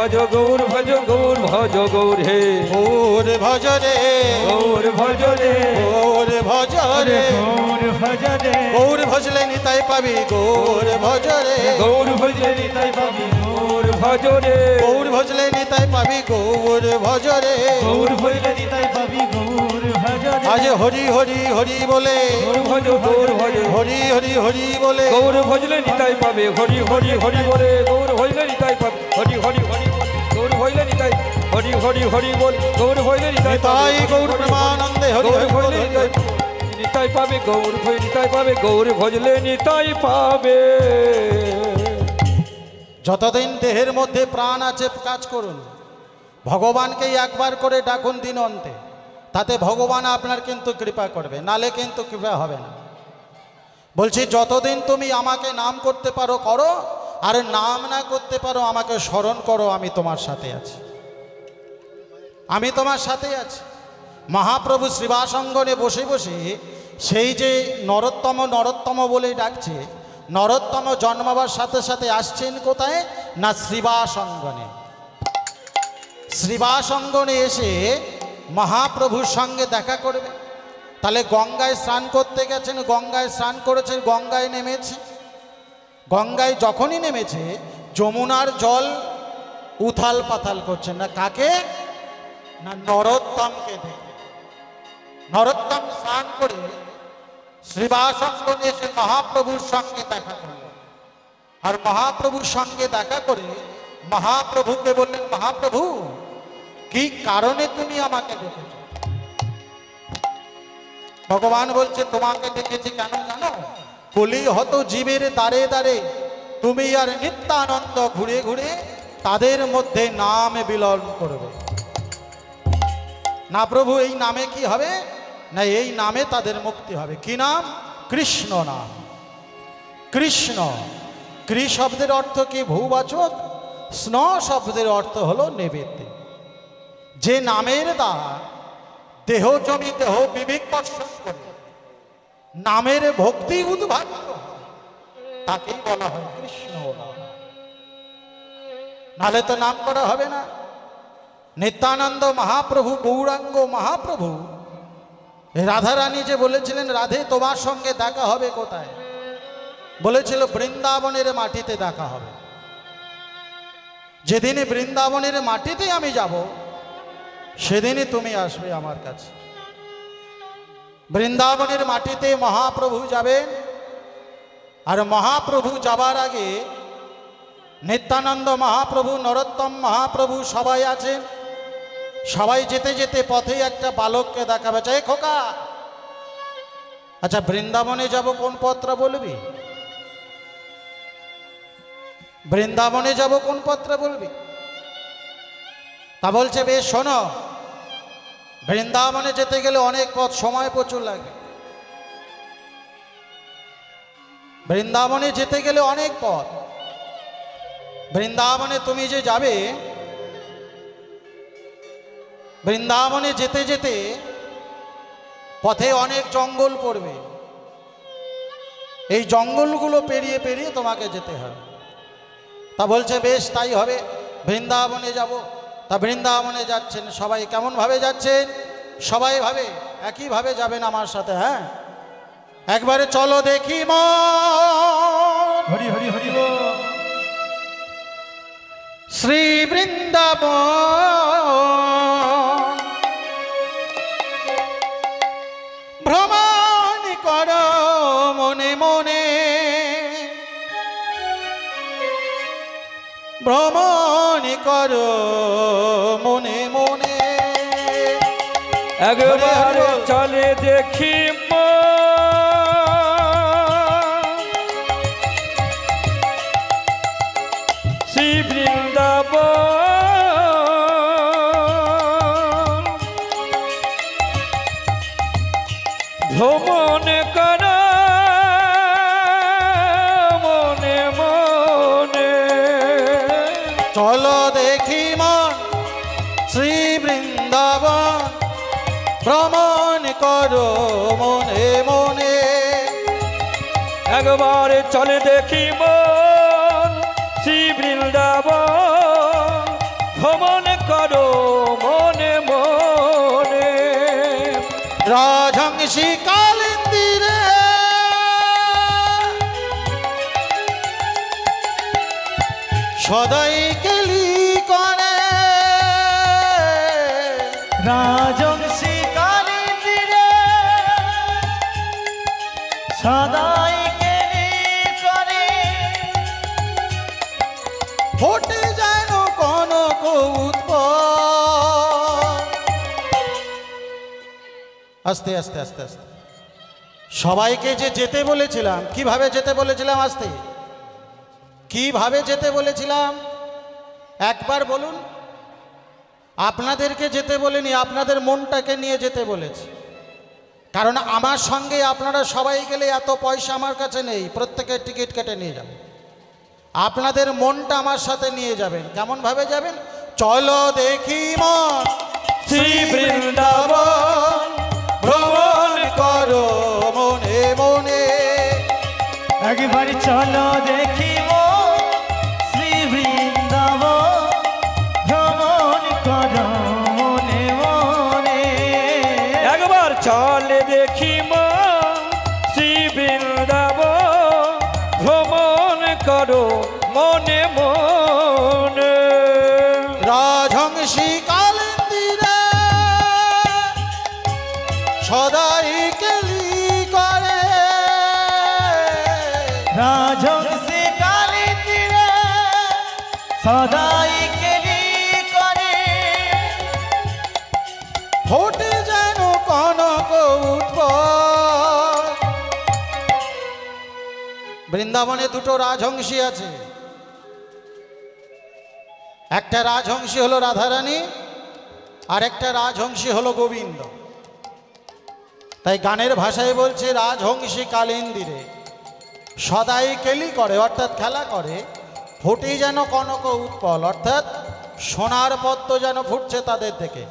ভজ গৌর ভজ গৌর ভজ গৌর হে গৌর ভজ রে গৌর ভজ রে গৌর ভজ রে গৌর ভজ রে গৌর ভজলে নিতাই পাবি গৌর ভজ রে গৌর ভজলে নিতাই পাবি গৌর ভজ রে গৌর ভজলে নিতাই পাবি গৌর ভজ রে গৌর ভজলে নিতাই পাবি গৌর ভজ রে আজ হরি হরি হরি বলে গৌর ভজ গৌর ভজ হরি হরি হরি বলে গৌর ভজলে নিতাই পাবে হরি হরি হরি বলে গৌর ভজলে নিতাই পাবে হরি হরি হরি বল গৌর ভজলে নিতাই হরি হরি হরি বল গৌর ভজলে নিতাই তাই গৌর প্রেমানন্দে হরি গৌর হরি ভজলে বলে নিতাই পাবে গৌর ভজ নিতাই পাবে গৌর ভজলে নিতাই পাবে। যতদিন দেহের মধ্যে প্রাণ আছে কাজ করুন, ভগবানকেই একবার করে ডাকুন দিন অন্তে, তাতে ভগবান আপনার কিন্তু কৃপা করবে, নালে কিন্তু কৃপা হবে না। বলছি যতদিন তুমি আমাকে নাম করতে পারো করো, আর নাম না করতে পারো আমাকে স্মরণ করো, আমি তোমার সাথে আছি, আমি তোমার সাথে আছি। মহাপ্রভু শ্রীবাসঙ্গনে বসে বসে সেই যে নরোত্তম নরোত্তম বলে ডাকছে, নরোত্তম জন্মাবার সাথে সাথে আসছেন কোথায় না শ্রীবাসঙ্গনে। শ্রীবাসঙ্গনে এসে মহাপ্রভুর সঙ্গে দেখা করবে। তাহলে গঙ্গায় স্নান করতে গেছেন, গঙ্গায় স্নান করেছেন, গঙ্গায় নেমেছে। গঙ্গায় যখনই নেমেছে যমুনার জল উথাল পাথাল করছেন না কাকে না নরোত্তমকে দেখে। নরোত্তম স্নান করে শ্রীবাসঙ্গনে এসে মহাপ্রভুর সঙ্গে দেখা করলেন, আর মহাপ্রভুর সঙ্গে দেখা করে মহাপ্রভুকে বললেন, মহাপ্রভু কি কারণে তুমি আমাকে ডেকেছ? ভগবান বলছে তোমাকে ডেকেছি কেন জানো? কলি হত জীবের দ্বারে দ্বারে তুমি আর নিত্যানন্দ ঘুরে ঘুরে তাদের মধ্যে নাম বিলন করবে। না প্রভু, এই নামে কি হবে না এই নামে তাদের মুক্তি হবে। কি নাম? কৃষ্ণ নাম। কৃষ্ণ, কৃ শব্দের অর্থ কি? ভূবাচক। স্ন শব্দের অর্থ হলো নৈবেদ্য। যে নামের দ্বারা দেহ জমি দেহ বিবেক দর্শন করে নামের ভক্তি উদ্ভাবিত তাকেই বলা হয় কৃষ্ণ নাম। নালে তো নাম করা হবে না। নিত্যানন্দ মহাপ্রভু, গৌরাঙ্গ মহাপ্রভু, রাধারানী যে বলেছিলেন রাধে তোমার সঙ্গে দেখা হবে কোথায়? বলেছিল বৃন্দাবনের মাটিতে দেখা হবে। যেদিনে বৃন্দাবনের মাটিতে আমি যাব সেদিনই তুমি আসবে আমার কাছে। বৃন্দাবনের মাটিতে মহাপ্রভু যাবেন, আর মহাপ্রভু যাবার আগে নিত্যানন্দ মহাপ্রভু, নরোত্তম মহাপ্রভু সবাই আছেন। সবাই যেতে যেতে পথে একটা বালককে দেখাবে, চাই খোকা আচ্ছা বৃন্দাবনে যাব কোন পত্র বলবি? বৃন্দাবনে যাব কোন পত্র বলবি? তা বলছে বেশ শোনো, বৃন্দাবনে যেতে গেলে অনেক পথ, সময় প্রচুর লাগে। বৃন্দাবনে যেতে গেলে অনেক পথ। বৃন্দাবনে তুমি যে যাবে, বৃন্দাবনে যেতে যেতে পথে অনেক জঙ্গল পড়বে। এই জঙ্গলগুলো পেরিয়ে পেরিয়ে তোমাকে যেতে হবে। তা বলছে বেশ তাই হবে, বৃন্দাবনে যাব। তা বৃন্দাবনে যাচ্ছেন সবাই কেমন ভাবে যাচ্ছেন? সবাই ভাবে একইভাবে যাবেন আমার সাথে। হ্যাঁ, একবারে চলো দেখি মন হরি হরি হরি শ্রী বৃন্দাবন ভ্রমণ কর মনে মনে, ভ্রমণ কর মনে মনে। একবার চলে দেখি শ্রী বৃন্দাবন ভ্রমণ কর মনে মনে। চলো দেখি মন শ্রী বৃন্দাবন ভ্রমণ করো মনে মনে। একবার চলে দেখি মন শ্রী বৃন্দাবন সদাই কেলি করে রাজংশী কালী তীরে সদাই কেলি করে ফোটে যেন কনক উৎপল। আস্তে আস্তে আস্তে আস্তে সবাইকে যে যেতে বলেছিলাম, কিভাবে যেতে বলেছিলাম, আস্তে কিভাবে যেতে বলেছিলাম একবার বলুন। আপনাদেরকে যেতে বলিনি, আপনাদের মনটাকে নিয়ে যেতে বলেছি। কারণ আমার সঙ্গে আপনারা সবাই গেলে এত পয়সা আমার কাছে নেই, প্রত্যেকের টিকিট কেটে নিয়ে যাবেন। আপনাদের মনটা আমার সাথে নিয়ে যাবেন। কেমন ভাবে যাবেন? চলো দেখি মন শ্রী বৃন্দাবন, ভ্রমণ করো মনে মনে। একবার চলো দেখি শ্রী বৃন্দাবন, ভ্রমণ করো মনে মনে। একবার চলে দেখি মা শ্রী বৃন্দাবন, ভ্রমণ করো মনে মনে। রাজহংসী কালিন্দীরে সদাই কেলি করে, রাজংশী কালী তীরে সদাই কেলি করে ফোটে যেন কনক উৎপল। বৃন্দাবনে দুটো রাজহংসী আছে। একটা রাজহংসী হলো রাধারানী, আর একটা রাজহংসী হলো গোবিন্দ। তাই গানের ভাষায় বলছে রাজহংসী কালিন্দীরে সদাই কেলি করে, অর্থাৎ খেলা করে, ফুটি যেন কনক উৎপল, অর্থাৎ সোনার পদ্ম যেন ফুটছে তাদের দেখে।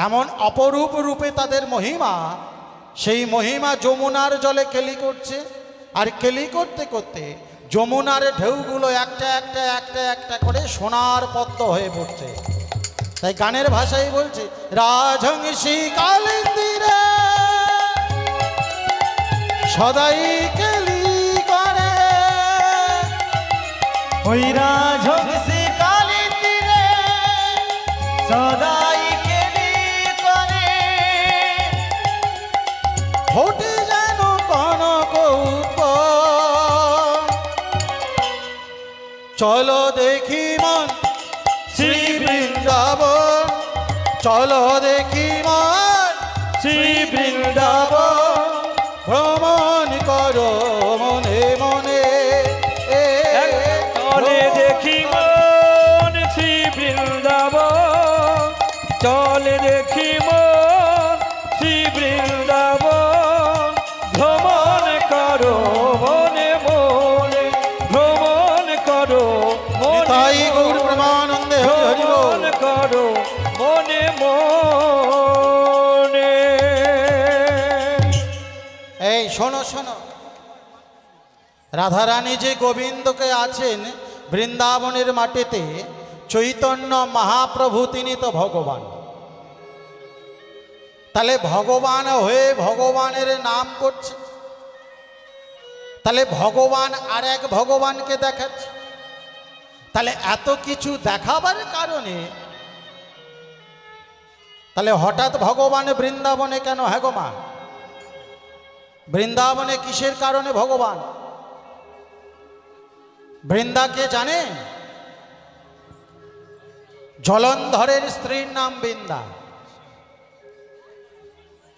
এমন অপরূপ রূপে তাদের মহিমা, সেই মহিমা যমুনার জলে কেলি করছে। আর কেলি করতে করতে যমুনার ঢেউগুলো একটা একটা একটা একটা করে সোনার পদ্ম হয়ে পড়ছে। তাই গানের ভাষায় বলছে রাজহংসী কালিন্দীরে সদাই কেলি করে। ওই রাজহংসী কালী তীরে সদাই কেলি করে ফোটে যেন কনক উৎপল। চলো দেখি মন শ্রী বৃন্দাবন, চলো দেখি মন শ্রী বৃন্দাবন, ভ্রমণ করো মনে মনে। চলে দেখি মন শ্রী বৃন্দাবন, চলে দেখি মন শ্রী বৃন্দাবন, ভ্রমণ করো মনে মনে, ভ্রমণ করো তাই গৌর প্রেমানন্দে হরি হরি বল। ভ্রমণ করো মনে মনে। এই শোনো শোনো, রাধারানী যে গোবিন্দকে আছেন বৃন্দাবনের মাটিতে, চৈতন্য মহাপ্রভু তিনি তো ভগবান। তাহলে ভগবান হয়ে ভগবানের নাম করছে, তাহলে ভগবান আর এক ভগবানকে দেখাচ্ছে। তাহলে এত কিছু দেখাবার কারণে তাহলে হঠাৎ ভগবান বৃন্দাবনে কেন? হ্যাঁ গো মা, বৃন্দাবনে কিসের কারণে ভগবান? বৃন্দাকে জানে? জলন্ধরের স্ত্রীর নাম বৃন্দা।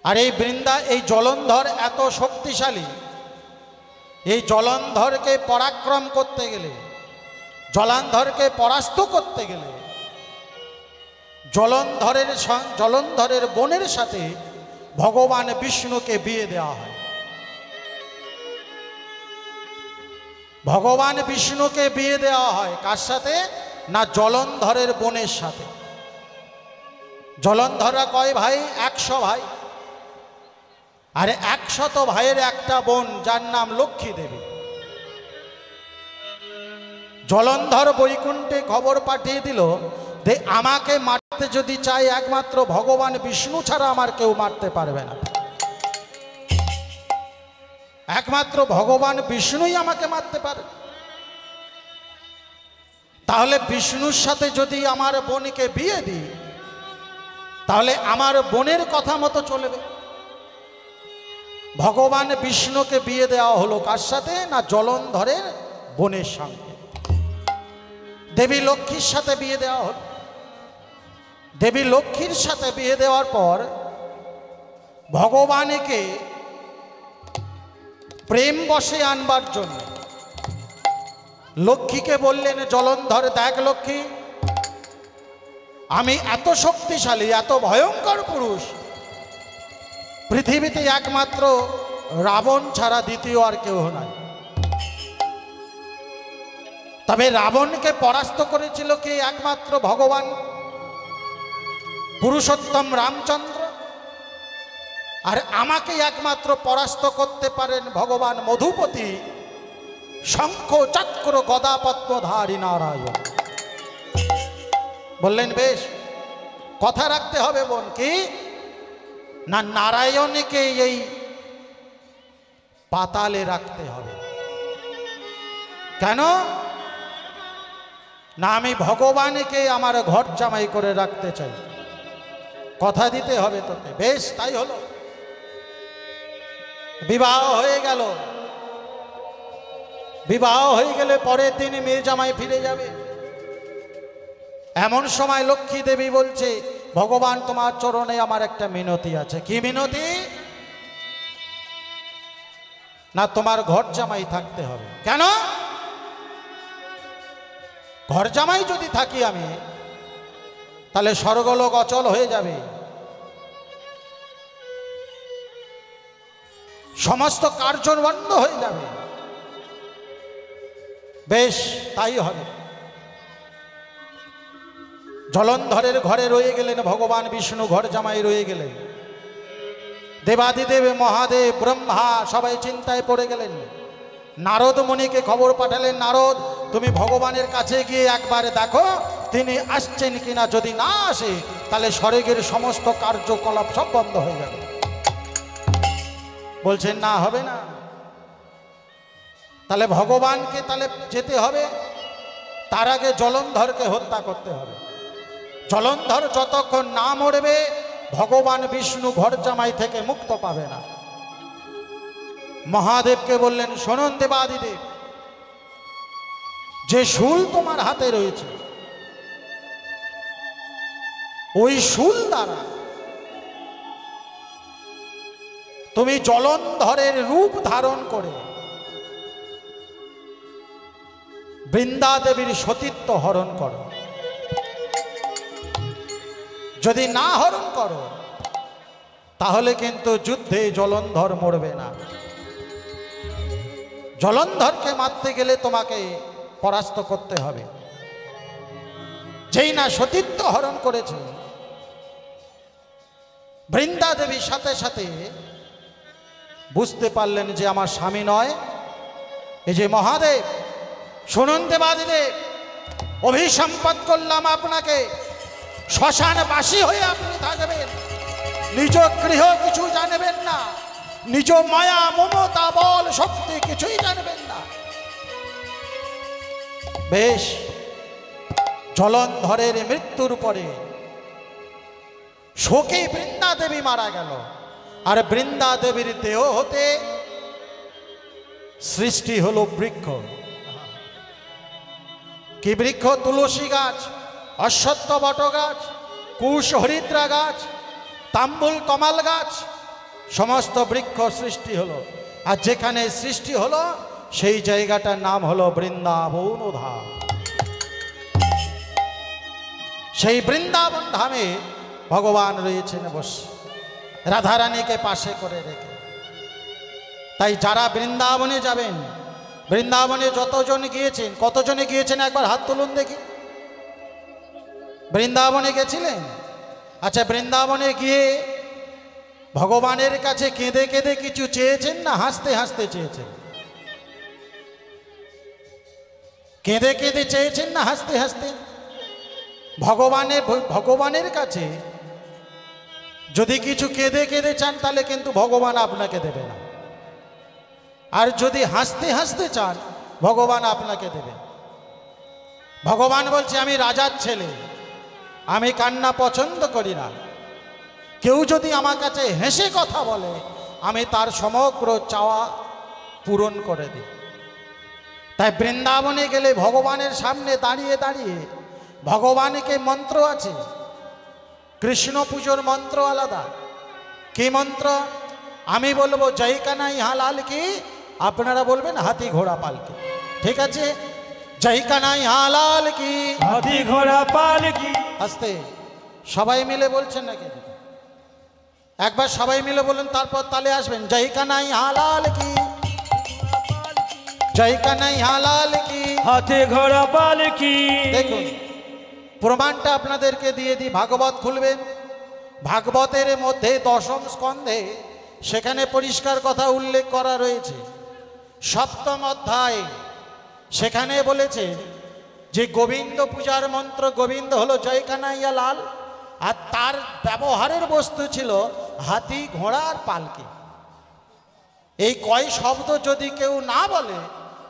আর এই বৃন্দা, এই জলন্ধর এত শক্তিশালী, এই জলন্ধরকে পরাক্রম করতে গেলে, জলন্ধরকে পরাস্ত করতে গেলে জলন্ধরের বোনের সাথে ভগবান বিষ্ণুকে বিয়ে দেওয়া হয়। ভগবান বিষ্ণুকে বিয়ে দেওয়া হয় কার সাথে? না, জলন্ধরের বোনের সাথে। জলন্ধররা কয় ভাই? 100 ভাই। আর 100 ভাইয়ের একটা বোন যার নাম লক্ষ্মী দেবী। জলন্ধর বৈকুণ্ঠে খবর পাঠিয়ে দিল যে আমাকে মারতে যদি চাই একমাত্র ভগবান বিষ্ণু ছাড়া আমার কেউ মারতে পারবে না। একমাত্র ভগবান বিষ্ণুই আমাকে মারতে পারে। তাহলে বিষ্ণুর সাথে যদি আমার বোনকে বিয়ে দিই, তাহলে আমার বোনের কথা মতো চলবে। ভগবান বিষ্ণুকে বিয়ে দেওয়া হলো কার সাথে? না জলন্ধরের বোনের সঙ্গে। দেবী লক্ষ্মীর সাথে বিয়ে দেওয়া হলো। দেবী লক্ষ্মীর সাথে বিয়ে দেওয়ার পর ভগবানকে প্রেম বশে আনবার জন্য লক্ষ্মীকে বললেন, জলন্ধর দেখ লক্ষ্মী, আমি এত শক্তিশালী, এত ভয়ঙ্কর পুরুষ, পৃথিবীতে একমাত্র রাবণ ছাড়া দ্বিতীয় আর কেউ নাই। তবে রাবণকে পরাস্ত করেছিল কে? একমাত্র ভগবান পুরুষোত্তম রামচন্দ্র। আর আমাকে একমাত্র পরাস্ত করতে পারেন ভগবান মধুপতি, শঙ্খ চক্র গদা পদ্মধারী নারায়ণ। বললেন বেশ, কথা রাখতে হবে বোন। কি না, নারায়ণকে এই পাতালে রাখতে হবে। কেন না, আমি ভগবানকে আমার ঘর জামাই করে রাখতে চাই, কথা দিতে হবে তোকে। বেশ, তাই হলো। বিবাহ হয়ে গেল। বিবাহ হয়ে গেলে পরের দিন মেয়ে জামাই ফিরে যাবে। এমন সময় লক্ষ্মী দেবী বলছে, ভগবান তোমার চরণে আমার একটা মিনতি আছে। কি মিনতি? না তোমার ঘর জামাই থাকতে হবে। কেন? ঘর জামাই যদি থাকি আমি, তাহলে স্বর্গলোক অচল হয়ে যাবে, সমস্ত কার্য বন্ধ হয়ে যাবে। বেশ, তাই হবে। জলন্ধরের ঘরে রয়ে গেলেন ভগবান বিষ্ণু, ঘর জামাই রয়ে গেলেন। দেবাদিদেব মহাদেব ব্রহ্মা সবাই চিন্তায় পড়ে গেলেন। নারদ মুনিকে খবর পাঠালেন, নারদ তুমি ভগবানের কাছে গিয়ে একবার দেখো তিনি আসছেন কিনা। যদি না আসে তাহলে স্বর্গের সমস্ত কার্যকলাপ সব বন্ধ হয়ে যাবে। বলছেন না, হবে না। তাহলে ভগবানকে তাহলে যেতে হবে, তার আগে জলন্ধরকে হত্যা করতে হবে। জলন্ধর যতক্ষণ না মরবে ভগবান বিষ্ণু ঘর জামাই থেকে মুক্ত পাবে না। মহাদেবকে বললেন, শোনুন দেবাদিদেব, যে শূল তোমার হাতে রয়েছে, ওই শূল দ্বারা তুমি জলন্ধরের রূপ ধারণ করে বৃন্দা দেবীর সতীত্ব হরণ করো। যদি না হরণ করো তাহলে কিন্তু যুদ্ধে জলন্ধর মরবে না। জলন্ধরকে মারতে গেলে তোমাকে পরাস্ত করতে হবে। যেই না সতীত্ব হরণ করেছে, বৃন্দা দেবী সাথে সাথে বুঝতে পারলেন যে আমার স্বামী নয়, এই যে মহাদেব। শুনুন দেবাদিদেব, অভিসম্পাদ করলাম আপনাকে, শ্মশানবাসী হয়ে আপনি থাকবেন, নিজ গৃহ কিছু জানবেন না, নিজ মায়া মমতা বল শক্তি কিছুই জানবেন না। বেশ, জলন্ধরের মৃত্যুর পরে শোকে বৃন্দা দেবী মারা গেল। আর বৃন্দা দেবীর দেহ হতে সৃষ্টি হলো বৃক্ষ। কি বৃক্ষ? তুলসী গাছ, অশ্বত্থ বট গাছ, কুশ হরিদ্রা গাছ, তাম্বুল কমাল গাছ, সমস্ত বৃক্ষ সৃষ্টি হলো। আর যেখানে সৃষ্টি হলো সেই জায়গাটার নাম হলো বৃন্দাবন ধাম। সেই বৃন্দাবন ধামে ভগবান রয়েছেন বসে, রাধারানীকে পাশে করে রেখে। তাই যারা বৃন্দাবনে যাবেন, বৃন্দাবনে যতজন গিয়েছেন, কতজনে গিয়েছেন একবার হাত তুলুন দেখি। বৃন্দাবনে গেছিলেন? আচ্ছা, বৃন্দাবনে গিয়ে ভগবানের কাছে কেঁদে কেঁদে কিছু চেয়েছেন না হাসতে হাসতে চেয়েছেন? কেঁদে কেঁদে চেয়েছেন না হাসতে হাসতে? ভগবানের কাছে যদি কিছু কেঁদে কেঁদে চান তাহলে কিন্তু ভগবান আপনাকে দেবে না। আর যদি হাসতে হাসতে চান ভগবান আপনাকে দেবে। ভগবান বলছে আমি রাজার ছেলে, আমি কান্না পছন্দ করি না। কেউ যদি আমার কাছে হেসে কথা বলে আমি তার সমগ্র চাওয়া পূরণ করে দিই। তাই বৃন্দাবনে গেলে ভগবানের সামনে দাঁড়িয়ে দাঁড়িয়ে ভগবানকে মন্ত্র আছে, কৃষ্ণ পুজোর মন্ত্র আলাদা। কি মন্ত্র? আমি বলবো জয় কানাই হালাল কি, আপনারা বলবেন হাতি ঘোড়া পালকি। ঠিক আছে, জয় কানাই হালাল কি, হাতি ঘোড়া পালকি। আস্তে সবাই মিলে বলছেন নাকি? একবার সবাই মিলে বলুন, তারপর তালে আসবেন। জয় কানাই হালাল কি, জয় কানাই হালাল কি, হাতি ঘোড়া পালকি। দেখুন প্রমাণটা আপনাদেরকে দিয়ে দিই। ভাগবত খুলবেন, ভাগবতের মধ্যে দশম স্কন্ধে সেখানে পরিষ্কার কথা উল্লেখ করা রয়েছে। সপ্তম অধ্যায় সেখানে বলেছে যে গোবিন্দ পূজার মন্ত্র, গোবিন্দ হলো জয় কানাইয়া লাল, আর তার ব্যবহারের বস্তু ছিল হাতি ঘোড়া আর পালকি। এই কয় শব্দ যদি কেউ না বলে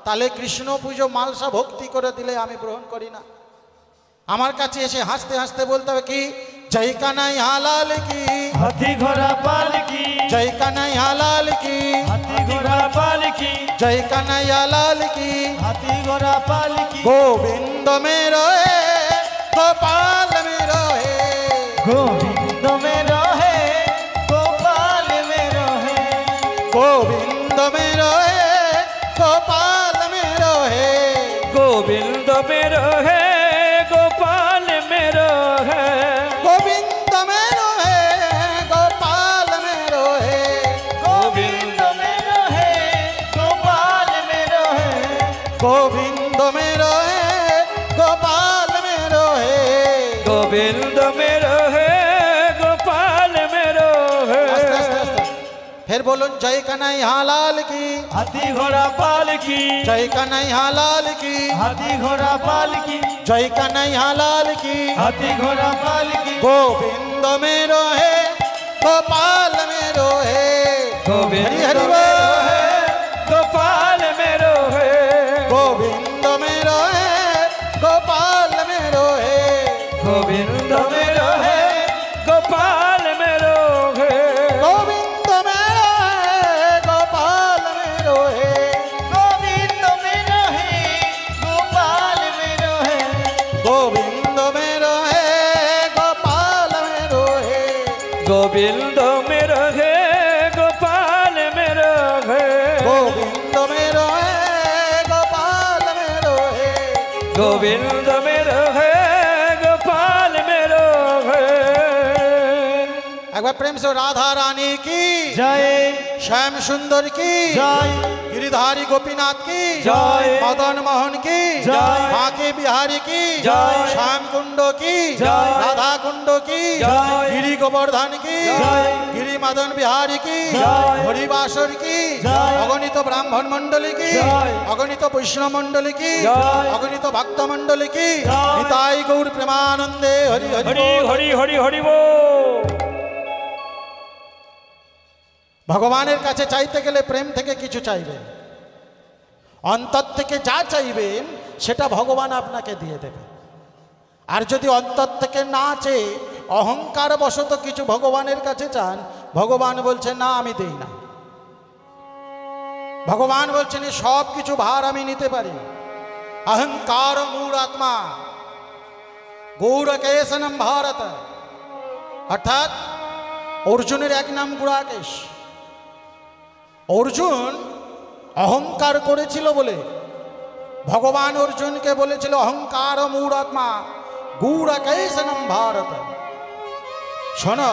তাহলে কৃষ্ণ পুজো মালসা ভক্তি করে দিলে আমি গ্রহণ করি না। আমার কাছে এসে হাসতে হাসতে বলতে হবে কি, জয় কানাই হালাল কি, হাতি ঘোড়া পালকি, জয় কানাই হালাল কি, হাতি ঘোড়া পালকি, জয় কানাই হালাল কি, হাতি ঘোড়া পালকি। গোবিন্দ মেরো হে, গোপাল মেরো হে, গোবিন্দ মে রহে, গোপাল মে রহে, গোবিন্দ মেরো হে, গোপাল মেরো হে, গোবিন্দ মেরো হে, গোপাল মেরো হে, গোবিন্দ মেরো হে, গোপাল মেরো হে, গোবিন্দ মে রহে, গোপাল মে রহে, গোবিন্দ মেরো হে, গোপাল মেরো হে। গোবিন্দ মেরো হে, গোপাল মেরো হে। আস্তে আস্তে আস্তে ফের বলুন, জয় কানাই হালাল কি, হাতি ঘোড়া পালকি, জয় কানাই হালাল কি, হাতি ঘোড়া পালকি, জয় কানাই হালাল কি, হাতি ঘোড়া পালকি। গোবিন্দ মেরো হে, গোপাল মেরো হে, গোবিন্দ হরি হরি মেরো বল। হে, গোপাল মেরো হে, গোবিন্দ মেরো হে, গোপাল মেরো হে, গোবিন্দ মেরো হে, গোপাল মেরো হে, গোবিন্দ মেরো হে, গোপাল মেরো হে, গোবিন্দ মে রহে, গোপাল মে রহে, গোবিন্দ মেরো হে, গোপাল মেরো হে, গোবিন্দ মেরো হে, গোপাল মেরো হে, গোবিন্দ মেরো হে, গোপাল মেরো হে। গোবিন্দ মেরো হে, গোপাল মেরো হে। একবার প্রেম से राधा रानी की, জয় श्याम सुंदर की, জয় गिरिधारी गोपीनाथ की, जय। मदन मोहन की, जय। बांके बिहारी की, जय। श्याम कुंड की, जय। राधा कुंड की, जय। गिरी गोवर्धन की, जय। गिरी मदन बिहारी की, जय। हरिबासर की, जय। अगणित ब्राह्मण मंडली की, जय। अगणित वैष्णव मंडली की, जय। अगणित भक्त मंडली की, जय। निताई गौर प्रेमानंदे हरि हरि হরি बोल। হরি হরি হরি বল। ভগবানের কাছে চাইতে গেলে প্রেম থেকে কিছু চাইবেন, অন্তর থেকে যা চাইবেন সেটা ভগবান আপনাকে দিয়ে দেবে। আর যদি অন্তর থেকে না চেয়ে অহংকার বশত কিছু ভগবানের কাছে চান, ভগবান বলছেন না আমি দেই না। ভগবান বলছেন সব কিছু ভার আমি নিতে পারি। অহংকার মূঢ় আত্মা গৌরকেশনম ভারত, অর্থাৎ অর্জুনের এক নাম গুড়াকেশ। অর্জুন অহংকার করেছিল বলে ভগবান অর্জুনকে বলেছিল অহংকার মূঢ়াত্মা গুড়াকেশনম ভারত। শোনো,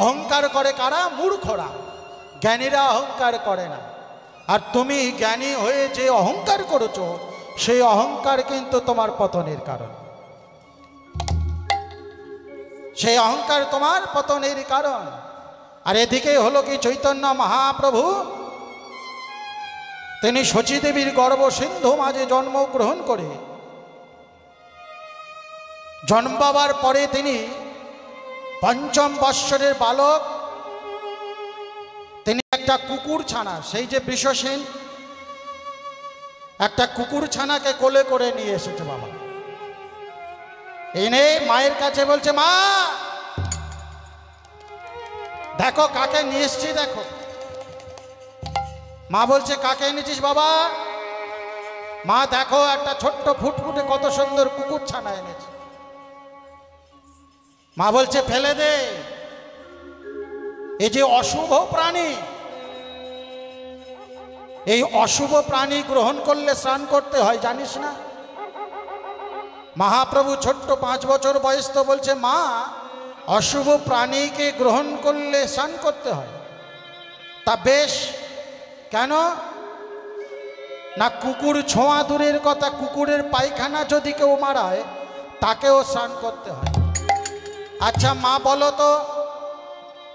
অহংকার করে কারা? মূর্খরা, জ্ঞানীরা অহংকার করে না। আর তুমি জ্ঞানী হয়ে যে অহংকার করেছো সেই অহংকার কিন্তু তোমার পতনের কারণ। সেই অহংকার তোমার পতনের কারণ। আর এদিকে হলো কি চৈতন্য মহাপ্রভু, তিনি শচী দেবীর গর্ভ সিন্ধু মাঝে জন্মগ্রহণ করে জন্মাবার পরে তিনি পঞ্চম বৎসরের বালক, তিনি একটা কুকুর ছানা, সেই যে বৃষসেন একটা কুকুর ছানাকে কোলে করে নিয়ে এসেছে বাবা। এনে মায়ের কাছে বলছে, মা দেখো কাকে নিয়ে এসছি দেখো। মা বলছে, কাকে এনেছিস বাবা? মা দেখো একটা ছোট্ট ফুটফুটে কত সুন্দর কুকুর ছানা এনেছে। মা বলছে, ফেলে দে, এই যে অশুভ প্রাণী, এই অশুভ প্রাণী গ্রহণ করলে স্নান করতে হয় জানিস না? মহাপ্রভু ছোট্ট 5 বছর বয়স তো বলছে, মা অশুভ প্রাণীকে গ্রহণ করলে স্নান করতে হয়। তা বেশ, কেন না? কুকুর ছোঁয়া দূরের কথা, কুকুরের পায়খানা যদি কেউ মারায় তাকেও স্নান করতে হয়। আচ্ছা মা বলো তো,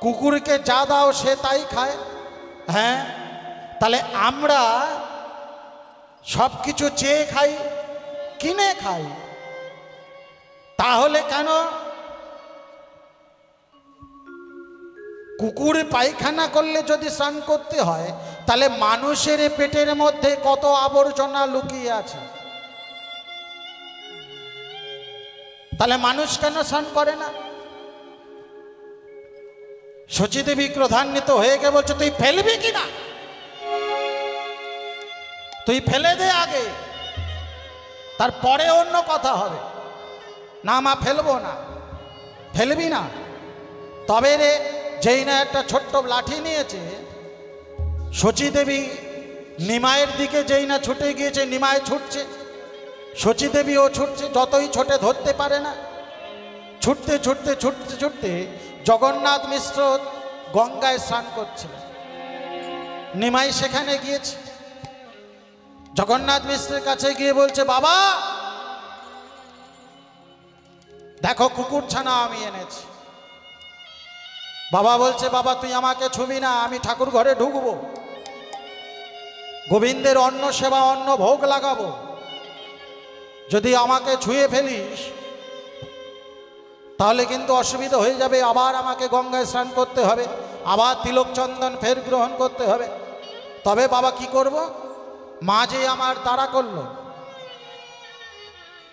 কুকুরকে যা দাও সে তাই খায়? হ্যাঁ, তাহলে আমরা সব কিছু চেয়ে খাই, কিনে খাই, তাহলে কেন? কুকুর পায়খানা করলে যদি স্নান করতে হয়, তাহলে মানুষের পেটের মধ্যে কত আবর্জনা লুকিয়ে আছে, তাহলে মানুষ কেন স্নান করে না? শচীদেবী ক্রোধান্বিত হয়ে গিয়ে বলছে, তুই ফেলবি কিনা? তুই ফেলে দে আগে, তারপরে অন্য কথা হবে। না মা ফেলবো না। ফেলবি না? তবে রে, যেই না একটা ছোট্ট লাঠি নিয়েছে, শচীদেবী নিমাইয়ের দিকে যেই না ছুটে গিয়েছে, নিমাই ছুটছে, শচীদেবীও ছুটছে, যতই ছোটে ধরতে পারে না। ছুটতে ছুটতে ছুটতে ছুটতে জগন্নাথ মিশ্র গঙ্গায় স্নান করছিল, নিমাই সেখানে গিয়েছে। জগন্নাথ মিশ্রের কাছে গিয়ে বলছে, বাবা দেখো কুকুর ছানা আমি এনেছি। বাবা বলছে, বাবা তুই আমাকে ছুবি না, আমি ঠাকুর ঘরে ঢুকবো, গোবিন্দের অন্ন সেবা অন্ন ভোগ লাগাবো, যদি আমাকে ছুঁয়ে ফেলিস তাহলে কিন্তু অসুবিধা হয়ে যাবে, আবার আমাকে গঙ্গায় স্নান করতে হবে, আবার তিলক চন্দন ফের গ্রহণ করতে হবে। তবে বাবা কি করব? মা যে আমার তাড়া করলো।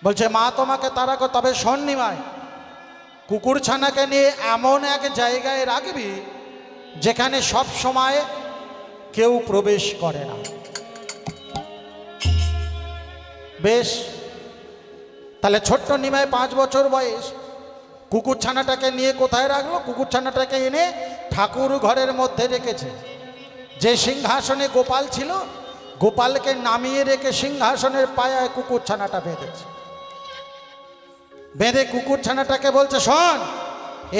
বলছে, মা তোমাকে তাড়া কর, তবে শোন নিমাই, কুকুর ছানাকে নিয়ে এমন এক জায়গায় রাখবি যেখানে সব সময় কেউ প্রবেশ করে না। বেশ, তাহলে ছোট্ট নিমাই 5 বছর বয়স কুকুর ছানাটাকে নিয়ে কোথায় রাখলো? কুকুর ছানাটাকে এনে ঠাকুর ঘরের মধ্যে রেখেছে। যে সিংহাসনে গোপাল ছিল, গোপালকে নামিয়ে রেখে সিংহাসনের পায়ায় কুকুর ছানাটা বেঁধেছে। বেঁধে কুকুর ছানাটাকে বলছে, শোন,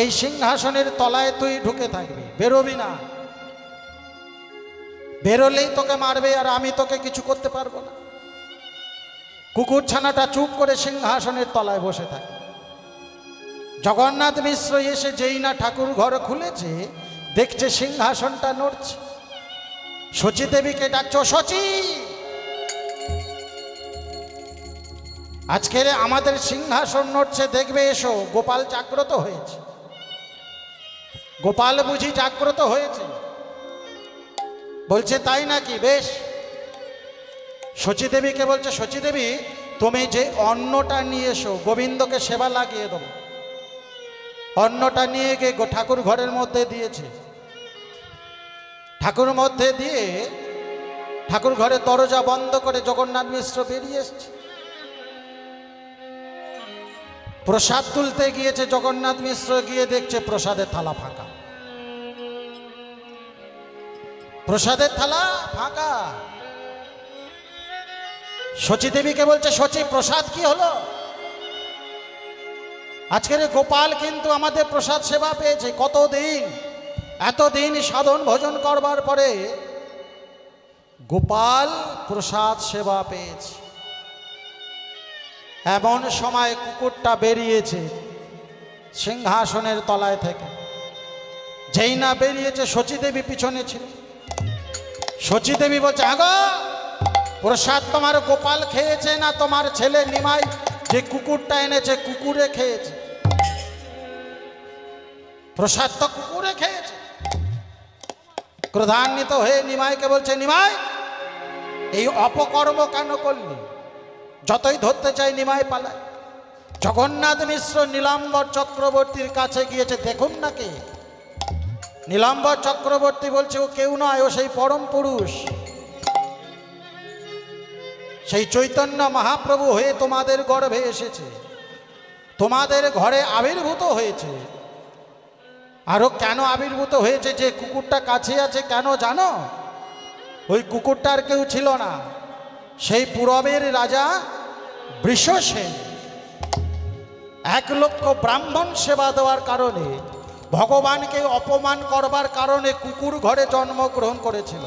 এই সিংহাসনের তলায় তুই ঢুকে থাকবি, বেরোবি না, বেরোলেই তোকে মারবে আর আমি তোকে কিছু করতে পারবো না। কুকুর ছানাটা চুপ করে সিংহাসনের তলায় বসে থাকে। জগন্নাথ মিশ্র এসে যেই না ঠাকুর ঘর খুলেছে, দেখছে সিংহাসনটা নড়ছে। শচীদেবীকে ডাকছো, শচী আজকের আমাদের সিংহাসন নড়ছে, দেখবে এসো। গোপাল জাগ্রত হয়েছে, গোপাল বুঝি জাগ্রত হয়েছে। বলছে, তাই নাকি? বেশ। শচীদেবীকে বলছে, শচীদেবী তুমি যে অন্নটা নিয়ে এসো, গোবিন্দকে সেবা লাগিয়ে দেবো। অন্নটা নিয়ে গিয়ে ঠাকুর ঘরের মধ্যে দিয়েছে। ঠাকুর মধ্যে দিয়ে ঠাকুর ঘরের দরজা বন্ধ করে জগন্নাথ মিশ্র বেরিয়ে এসছে। প্রসাদ তুলতে গিয়েছে জগন্নাথ মিশ্র, গিয়ে দেখছে প্রসাদের থালা ফাঁকা। প্রসাদের থালা ফাঁকা। শচীদেবীকে বলছে, শচী প্রসাদ কি হলো? আজকের গোপাল কিন্তু আমাদের প্রসাদ সেবা পেয়েছে। কতদিন, এতদিন সাধন ভোজন করবার পরে গোপাল প্রসাদ সেবা পেয়েছে। এমন সময় কুকুরটা বেরিয়েছে সিংহাসনের তলায় থেকে। যেই না বেরিয়েছে, শচীদেবী পিছনে ছিল। শচীদেবী বলছে, আগো প্রসাদ তোমার গোপাল খেয়েছে না তোমার ছেলে নিমাই যে কুকুরটা এনেছে কুকুরে খেয়েছে? প্রসাদ তো কুকুরে খেয়েছে। ক্রোধান্বিত হয়ে নিমাইকে বলছে, নিমাই এই অপকর্ম কেন করলি? যতই ধরতে চাই নিমাই পালায়। জগন্নাথ মিশ্র নীলাম্বর চক্রবর্তীর কাছে গিয়েছে, দেখুন না কে। নীলাম্বর চক্রবর্তী বলছে ও কেউ নয়, ও সেই পরম পুরুষ, সেই চৈতন্য মহাপ্রভু হয়ে তোমাদের গর্ভে এসেছে, তোমাদের ঘরে আবির্ভূত হয়েছে। আরও কেন আবির্ভূত হয়েছে? যে কুকুরটা কাছে আছে, কেন জানো? ওই কুকুরটার কেউ ছিল না, সেই পূরবের রাজা বৃষসেন 1 লক্ষ ব্রাহ্মণ সেবা দেওয়ার কারণে, ভগবানকে অপমান করবার কারণে কুকুর ঘরে জন্মগ্রহণ করেছিল,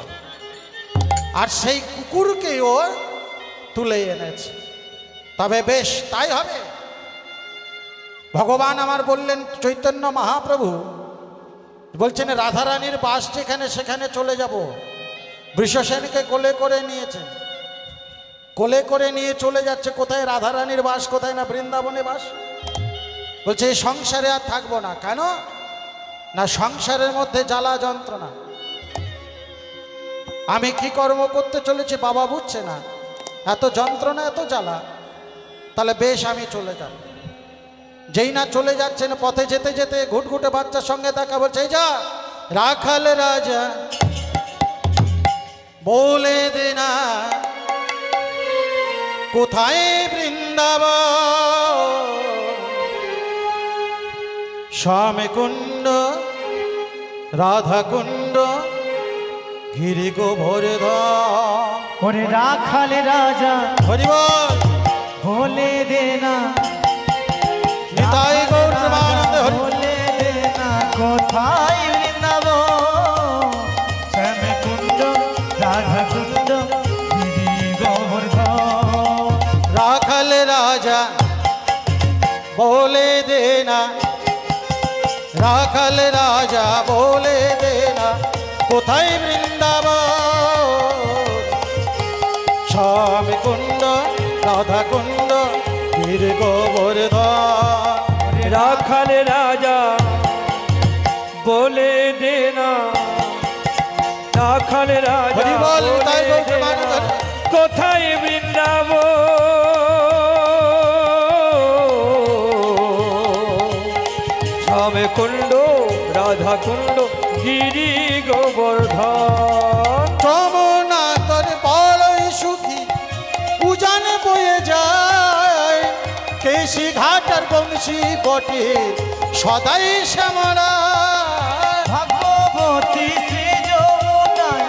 আর সেই কুকুরকে ও তুলে এনেছে। তবে বেশ, তাই হবে। ভগবান আমার বললেন, চৈতন্য মহাপ্রভু বলছেন রাধারানীর বাস যেখানে সেখানে চলে যাব। বৃষসেনকে কোলে করে নিয়েছেন, কোলে করে নিয়ে চলে যাচ্ছে। কোথায় রাধারানীর বাস, কোথায় না বৃন্দাবনে বাস। বলছে এই সংসারে আর থাকবো না। কেন না? সংসারের মধ্যে জ্বালা যন্ত্রণা। আমি কি কর্ম করতে চলেছি বাবা বুঝছে না, এত যন্ত্রণা, এত জ্বালা। তাহলে বেশ, আমি চলে যাব। যেই না চলে যাচ্ছেন, পথে যেতে যেতে ঘুটঘুটে বাচ্চার সঙ্গে দেখা, বলছে এই যা রাখাল রাজা বলে দে না কোথায় বৃন্দাবন, শ্যামে কুণ্ড রাধা কুণ্ড গিরি গোবর্ধন। ওরে রাখাল রাজা হরি বল, বলে দে না, নিতাই গৌর প্রেমানন্দে হরি। বলে দে না কোথায় বৃন্দাবন, শ্যামে কুণ্ড রাধা কুণ্ড গিরি গোবর্ধন। রাখাল রাজা বলে দে না, রাখাল রাজা বলে দে না কোথায় বৃন্দাবন, শ্যামে কুণ্ড রাধা কুণ্ড গির গোবর্ধন। রাখাল রাজা বলে দে না, রাখাল রাজা হরি বল, তাই বলে গৌর দে না প্রেমানন্দে হরি। কোথায় বৃন্দাবন, শ্যামে কুণ্ড রাধা কুণ্ড গিরি গোবর্ধন। যমুনা তোর বড়ই সুখী উজান বয়ে যায়, কেশি ঘাটার বংশী বটে সদাই শ্যামরা। ভাগবতী শ্রী যমুনায়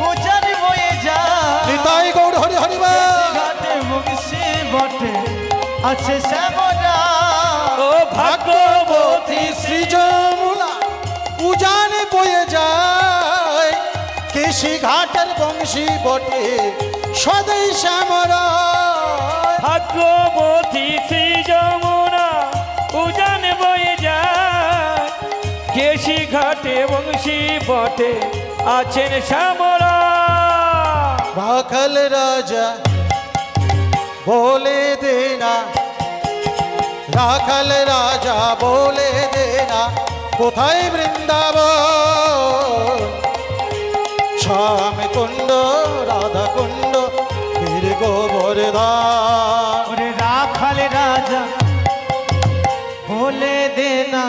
উজান বয়ে যায়, নিতাই গৌর হরি হরি বল। ঘাটে বংশী বটে আছে শ্যামরা। ও ভাগবতী শ্রী যমুনা উজান বয়ে যায়, কেশি ঘাটার বংশী বটে সদাই শ্যামরা। ভাগ্যবতী শ্রী যমুনা উজান বয়ে যায়, কেশি ঘাটে বংশী বটে আছেন শ্যামরা। রাখাল রাজা বলে দে না, রাখাল রাজা বলে দে না কোথায় বৃন্দাবন, শ্যামে কুণ্ড রাধা কুণ্ড গির গোবর্ধন। ওরে রাখাল রাজা বলে দে না,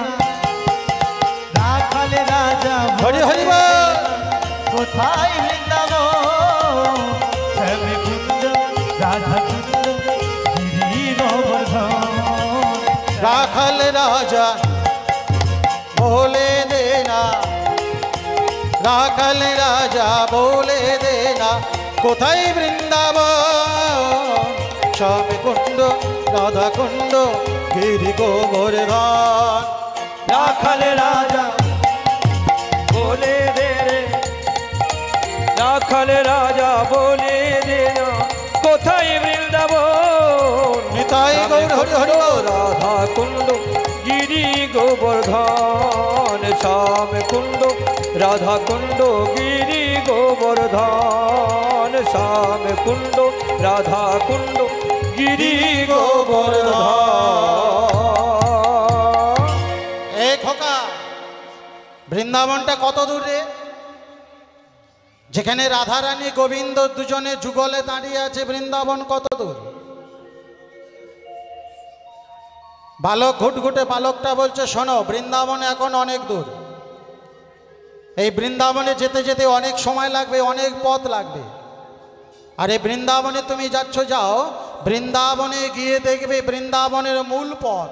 রাখাল রাজা হরি হরি বলে বল। দে না, কোথায় বৃন্দাবন, শ্যামে কুণ্ড রাধা কুণ্ড গিরি গোবর্ধন। রাখাল রাজা বলে দে না, রাখাল রাজা বলে দে না কোথায় বৃন্দাবন, শ্যামে কুণ্ড রাধা কুণ্ড গিরি গোবর্ধন। রাখাল রাজা বলে দে রে, রাখাল রাজা বলে দে না কোথায় বৃন্দাবন, নিতাই গৌর হরি হরি বল। রাধা কুণ্ড গিরি গোবর্ধন, শ্যাম কুণ্ড রাধা কুণ্ড গিরি গোবর্ধন, শ্যাম কুণ্ড রাধা কুণ্ড গিরি গোবর্ধন। এ খোকা, বৃন্দাবনটা কত দূর রে? যেখানে রাধারানী গোবিন্দ দুজনে যুগলে দাঁড়িয়ে আছে, বৃন্দাবন কত দূর? বালক ঘুটঘুটে বালকটা বলছে, শোনো, বৃন্দাবনে এখন অনেক দূর, এই বৃন্দাবনে যেতে যেতে অনেক সময় লাগবে, অনেক পথ লাগবে। আর এই বৃন্দাবনে তুমি যাচ্ছ, যাও, বৃন্দাবনে গিয়ে দেখবে বৃন্দাবনের মূল পথ,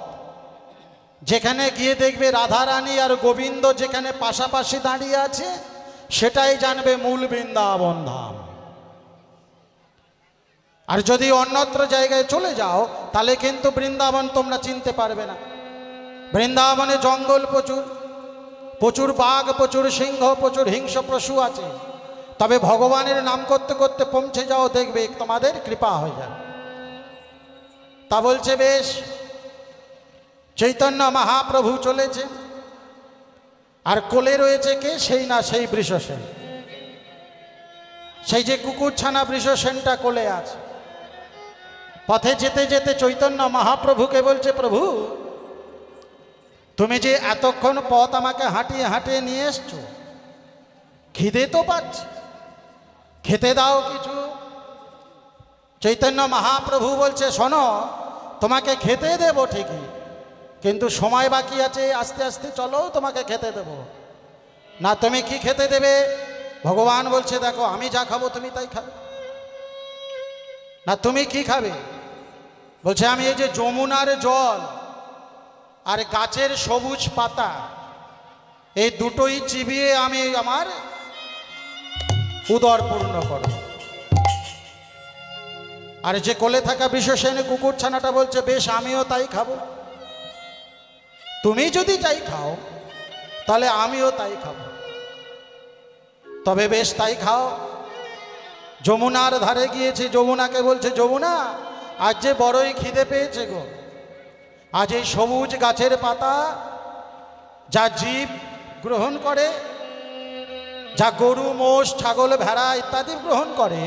যেখানে গিয়ে দেখবে রাধারানী আর গোবিন্দ যেখানে পাশাপাশি দাঁড়িয়ে আছে, সেটাই জানবে মূল বৃন্দাবন ধাম। আর যদি অন্যত্র জায়গায় চলে যাও, তাহলে কিন্তু বৃন্দাবন তোমরা চিনতে পারবে না। বৃন্দাবনে জঙ্গল প্রচুর, প্রচুর বাঘ, প্রচুর সিংহ, প্রচুর হিংস্র পশু আছে। তবে ভগবানের নাম করতে করতে পৌঁছে যাও, দেখবে তোমাদের কৃপা হয়ে যাবে। তা বলছে, বেশ। চৈতন্য মহাপ্রভু চলেছে, আর কোলে রয়েছে কে? সেই না সেই বৃষসেন, সেই যে কুকুরছানা বৃষসেনটা কোলে আছে। পথে যেতে যেতে চৈতন্য মহাপ্রভুকে বলছে, প্রভু, তুমি যে এতক্ষণ পথ আমাকে হাঁটিয়ে হাঁটিয়ে নিয়ে এসছো, খিদে তো পাচ্ছে, খেতে দাও কিছু। চৈতন্য মহাপ্রভু বলছে, শোনো, তোমাকে খেতে দেব ঠিকই, কিন্তু সময় বাকি আছে, আস্তে আস্তে চলো, তোমাকে খেতে দেব। না, তুমি কি খেতে দেবে? ভগবান বলছে, দেখো, আমি যা খাবো তুমি তাই খাবে। না, তুমি কি খাবে? বলছে, আমি এই যে যমুনার জল আর গাছের সবুজ পাতা, এই দুটোই চিবিয়ে আমি আমার উদর পূর্ণ করব। আর যে কোলে থাকা বৃষসেন কুকুরছানাটা বলছে, বেশ, আমিও তাই খাবো। তুমি যদি তাই খাও, তাহলে আমিও তাই খাবো। তবে বেশ, তাই খাও। যমুনার ধারে গিয়েছে, যমুনাকে বলছে, যমুনা, আজ যে বড়ই খিদে পেয়েছে গো, আজ এই সবুজ গাছের পাতা যা জীব গ্রহণ করে, যা গরু, মোষ, ছাগল, ভেড়া ইত্যাদি গ্রহণ করে,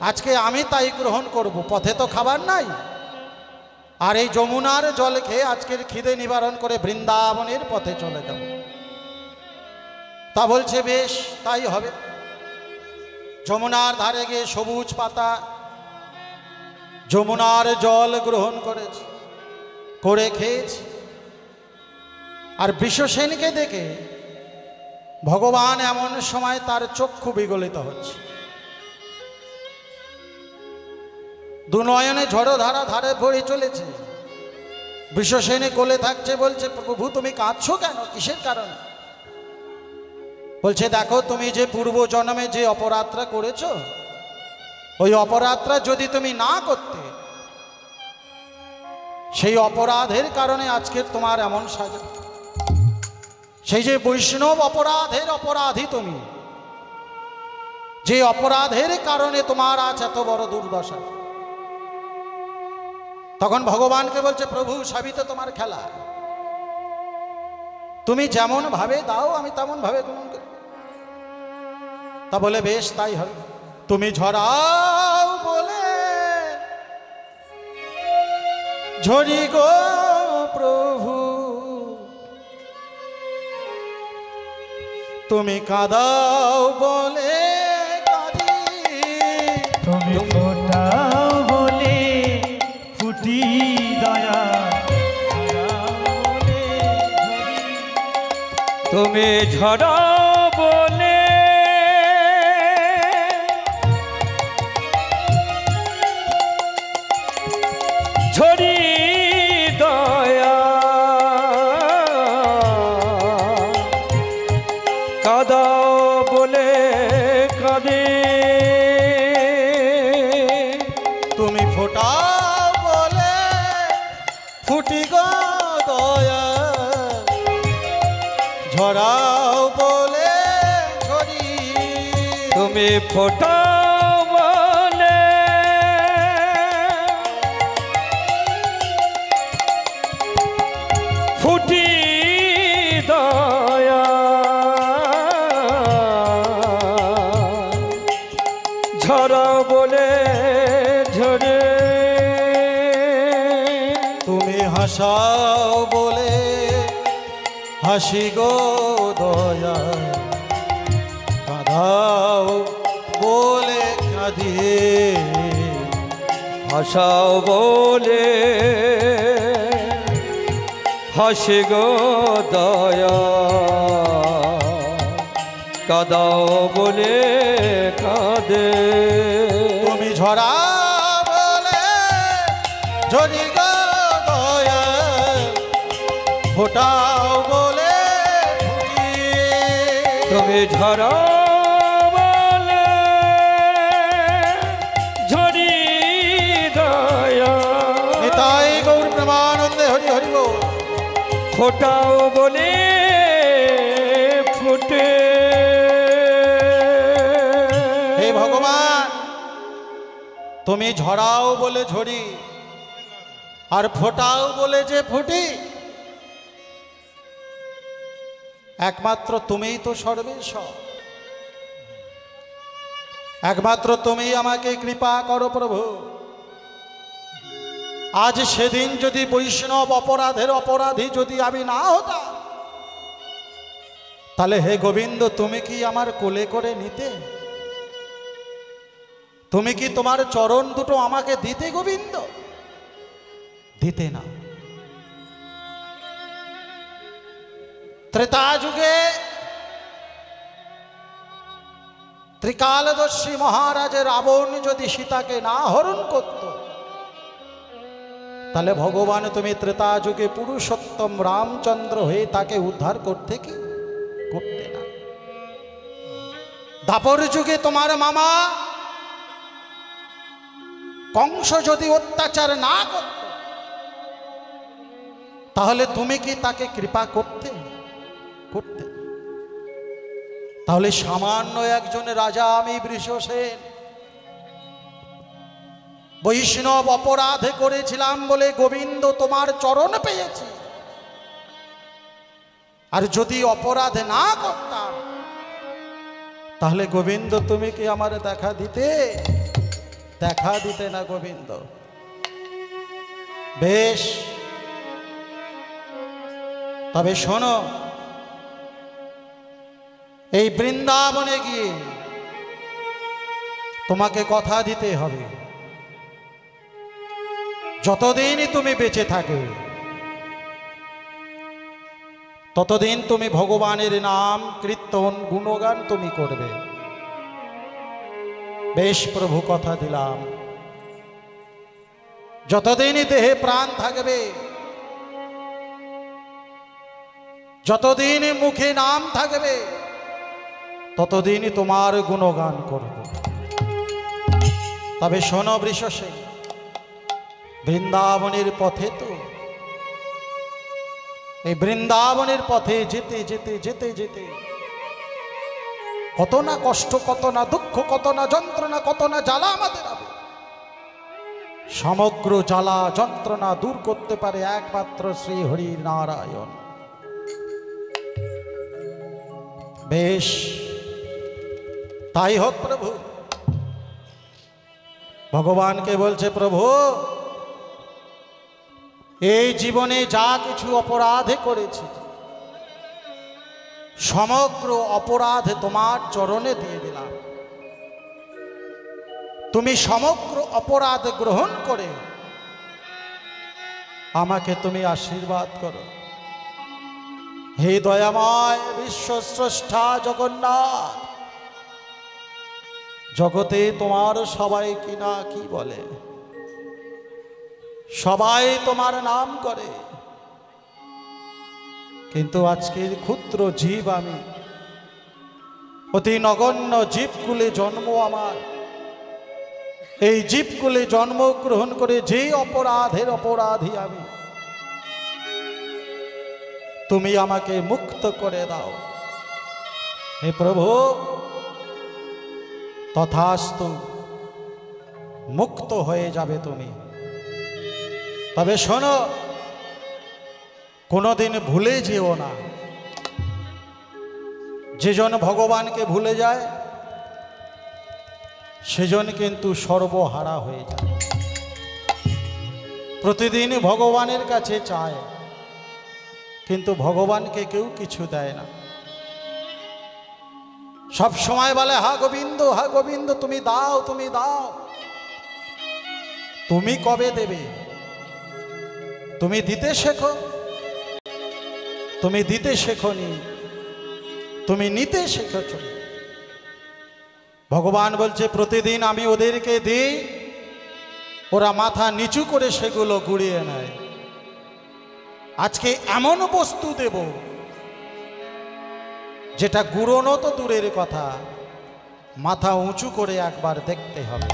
আজকে আমি তাই গ্রহণ করব। পথে তো খাবার নাই, আর এই যমুনার জল খেয়ে আজকের খিদে নিবারণ করে বৃন্দাবনের পথে চলে যাব। তা বলছে, বেশ, তাই হবে। যমুনার ধারে গিয়ে সবুজ পাতা, যমুনার জল গ্রহণ করেছে, করে খেয়েছে। আর বৃষসেনকে দেখে ভগবান এমন সময় তার চক্ষু বিগলিত হচ্ছে, দুনয়নে ঝড়ধারা ধারে ভরে চলেছে। বৃষসেনে কোলে থাকছে, বলছে, প্রভু, তুমি কাঁদছো কেন? কিসের কারণে? বলছে, দেখো, তুমি যে পূর্ব জন্মে যে অপরাধটা করেছো, ওই অপরাধটা যদি তুমি না করতে, সেই অপরাধের কারণে আজকে তোমার এমন সাজা। সেই যে বৈষ্ণব অপরাধের অপরাধী তুমি, যে অপরাধের কারণে তোমার আজ এত বড় দুর্দশা। তখন ভগবানকে বলছে, প্রভু, সবই তো তোমার খেলা, তুমি যেমন ভাবে দাও আমি তেমন ভাবে গ্রহণ করি। তা বলে, বেশ, তাই হবে। তুমি ঝরাও বলে ঝরি গো প্রভু, তুমি কাঁদাও বলে কাঁদি, তুমি ফোটাও বলে ফুটি দয়া, তুমি ঝড় বলে ঝরি দয়া, কাদাও বলে কাঁদে, তুমি ফোটাও বলে ফুটি গো দয়া, ঝরাও বলে ঝরি। তুমি ফোটাও বলে ফুটি দয়া, ঝরাও বলে ঝরে। তুমি হাসাও বলে হাসি গো দয়া, কাঁদাও বলে কাঁদি। হাসাও বলে হাসে গো দয়া কাদাও বলে কাঁদে তুমি ঝরা বলে ঝরি গো দয়া ফোটাও বলে ফুটি। তুমি ঝরা বলে ঝরি দয়া নিতাই গৌর প্রেমানন্দে হরি হরি বল। ফোটাও বলে ফুটে। হে ভগবান, তুমি ঝরাও বলে ঝরি আর ফোটাও বলে যে ফুটি, একমাত্র তুমিই তো সর্বেশ্বর। একমাত্র তুমি আমাকে কৃপা করো প্রভু। আজ সেদিন যদি বৈষ্ণব অপরাধের অপরাধী যদি আমি না হতাম, তাহলে হে গোবিন্দ তুমি কি আমার কোলে করে নিতে? তুমি কি তোমার চরণ দুটো আমাকে দিতে গোবিন্দ? দিতে না। ত্রেতা যুগে ত্রিকালদর্শী মহারাজের রাবণ যদি সীতাকে না হরণ করত, তাহলে ভগবান তুমি ত্রেতা যুগে পুরুষোত্তম রামচন্দ্র হয়ে তাকে উদ্ধার করতে কি করতে না। দাপর যুগে তোমার মামা কংস যদি অত্যাচার না করত, তাহলে তুমি কি তাকে কৃপা করতে করতে? তাহলে সামান্য একজন রাজা আমি বৃষসেন বৈষ্ণব অপরাধে করেছিলাম বলে গোবিন্দ তোমার চরণ পেয়েছি। আর যদি অপরাধ না করতাম, তাহলে গোবিন্দ তুমি কি আমার দেখা দিতে? দেখা দিতে না গোবিন্দ। বেশ, তবে শোনো, এই বৃন্দাবনে গিয়ে তোমাকে কথা দিতে হবে, যতদিন তুমি বেঁচে থাকবে ততদিন তুমি ভগবানের নাম কীর্তন গুণগান তুমি করবে। বেশ প্রভু, কথা দিলাম, যতদিনই দেহে প্রাণ থাকবে, যতদিন মুখে নাম থাকবে, ততদিনই তোমার গুণগান করব। তবে শোনো বৃষসেন, বৃন্দাবনের পথে তো এই বৃন্দাবনের পথে যেতে যেতে যেতে যেতে কত না কষ্ট, কত না দুঃখ, কত না যন্ত্রণা, কত না জ্বালা আমাদের হবে। সমগ্র জ্বালা যন্ত্রণা দূর করতে পারে একমাত্র শ্রী হরি নারায়ণ। বেশ, তাই হোক প্রভু। ভগবানকে বলছে, প্রভু এই জীবনে যা কিছু অপরাধ করেছি, সমগ্র অপরাধ তোমার চরণে দিয়ে দিলাম। তুমি সমগ্র অপরাধ গ্রহণ করে আমাকে তুমি আশীর্বাদ করো। হে দয়াময় বিশ্বস্রষ্টা জগন্নাথ, জগতে তোমার সবাই কিনা কি বলে, সবাই তোমার নাম করে, কিন্তু আজকের ক্ষুদ্র জীব আমি, অতি নগণ্য জীবকুলে জন্ম আমার। এই জীবকুলে জন্মগ্রহণ করে যে অপরাধের অপরাধী আমি, তুমি আমাকে মুক্ত করে দাও। হে প্রভু, তথাস্তু, মুক্ত হয়ে যাবে তুমি। তবে শোনো, কোনোদিন ভুলে যেও না, যেজন ভগবানকে ভুলে যায় সেজন কিন্তু সর্বহারা হয়ে যায়। প্রতিদিন ভগবানের কাছে চায়, কিন্তু ভগবানকে কেউ কিছু দেয় না। সব সময় বলে, হা গোবিন্দ, হা গোবিন্দ, তুমি দাও, তুমি দাও। তুমি কবে দেবে? তুমি দিতে শেখো, তুমি দিতে শেখনি, তুমি নিতে শিখেছ। ভগবান বলছে প্রতিদিন আমি ওদেরকে দিই, ওরা মাথা নিচু করে সেগুলো গুড়িয়ে নেয়। আজকে এমন বস্তু দেব যেটা গুড়োনো তো দূরের কথা, মাথা উঁচু করে একবার দেখতে হবে।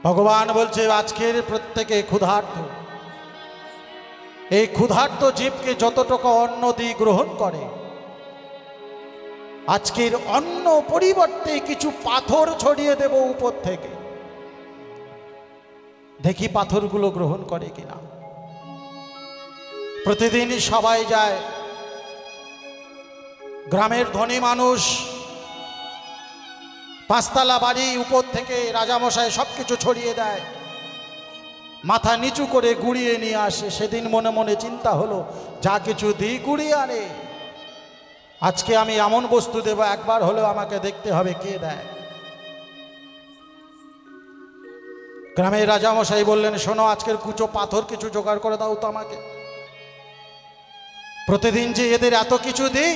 ভগবান বলছে আজকের প্রত্যেকে ক্ষুধার্ত, এই ক্ষুধার্ত জীবকে যতটুকু অন্ন দিয়ে গ্রহণ করে, আজকের অন্ন পরিবর্তে কিছু পাথর ছড়িয়ে দেব উপর থেকে, দেখি পাথরগুলো গ্রহণ করে কিনা। প্রতিদিন সবাই যায়, গ্রামের ধনী মানুষ পাঁচতলা বাড়ি, উপর থেকে রাজামশাই সবকিছু ছড়িয়ে দেয়, মাথা নিচু করে গুড়িয়ে নিয়ে আসে। সেদিন মনে মনে চিন্তা হলো যা কিছু দিই গুড়িয়ে আনে, আজকে আমি এমন বস্তু দেব একবার হলেও আমাকে দেখতে হবে কে দেয়। গ্রামের রাজামশাই বললেন শোনো, আজকের কুচো পাথর কিছু জোগাড় করে দাও তো আমাকে। প্রতিদিন যে এদের এত কিছু দিই,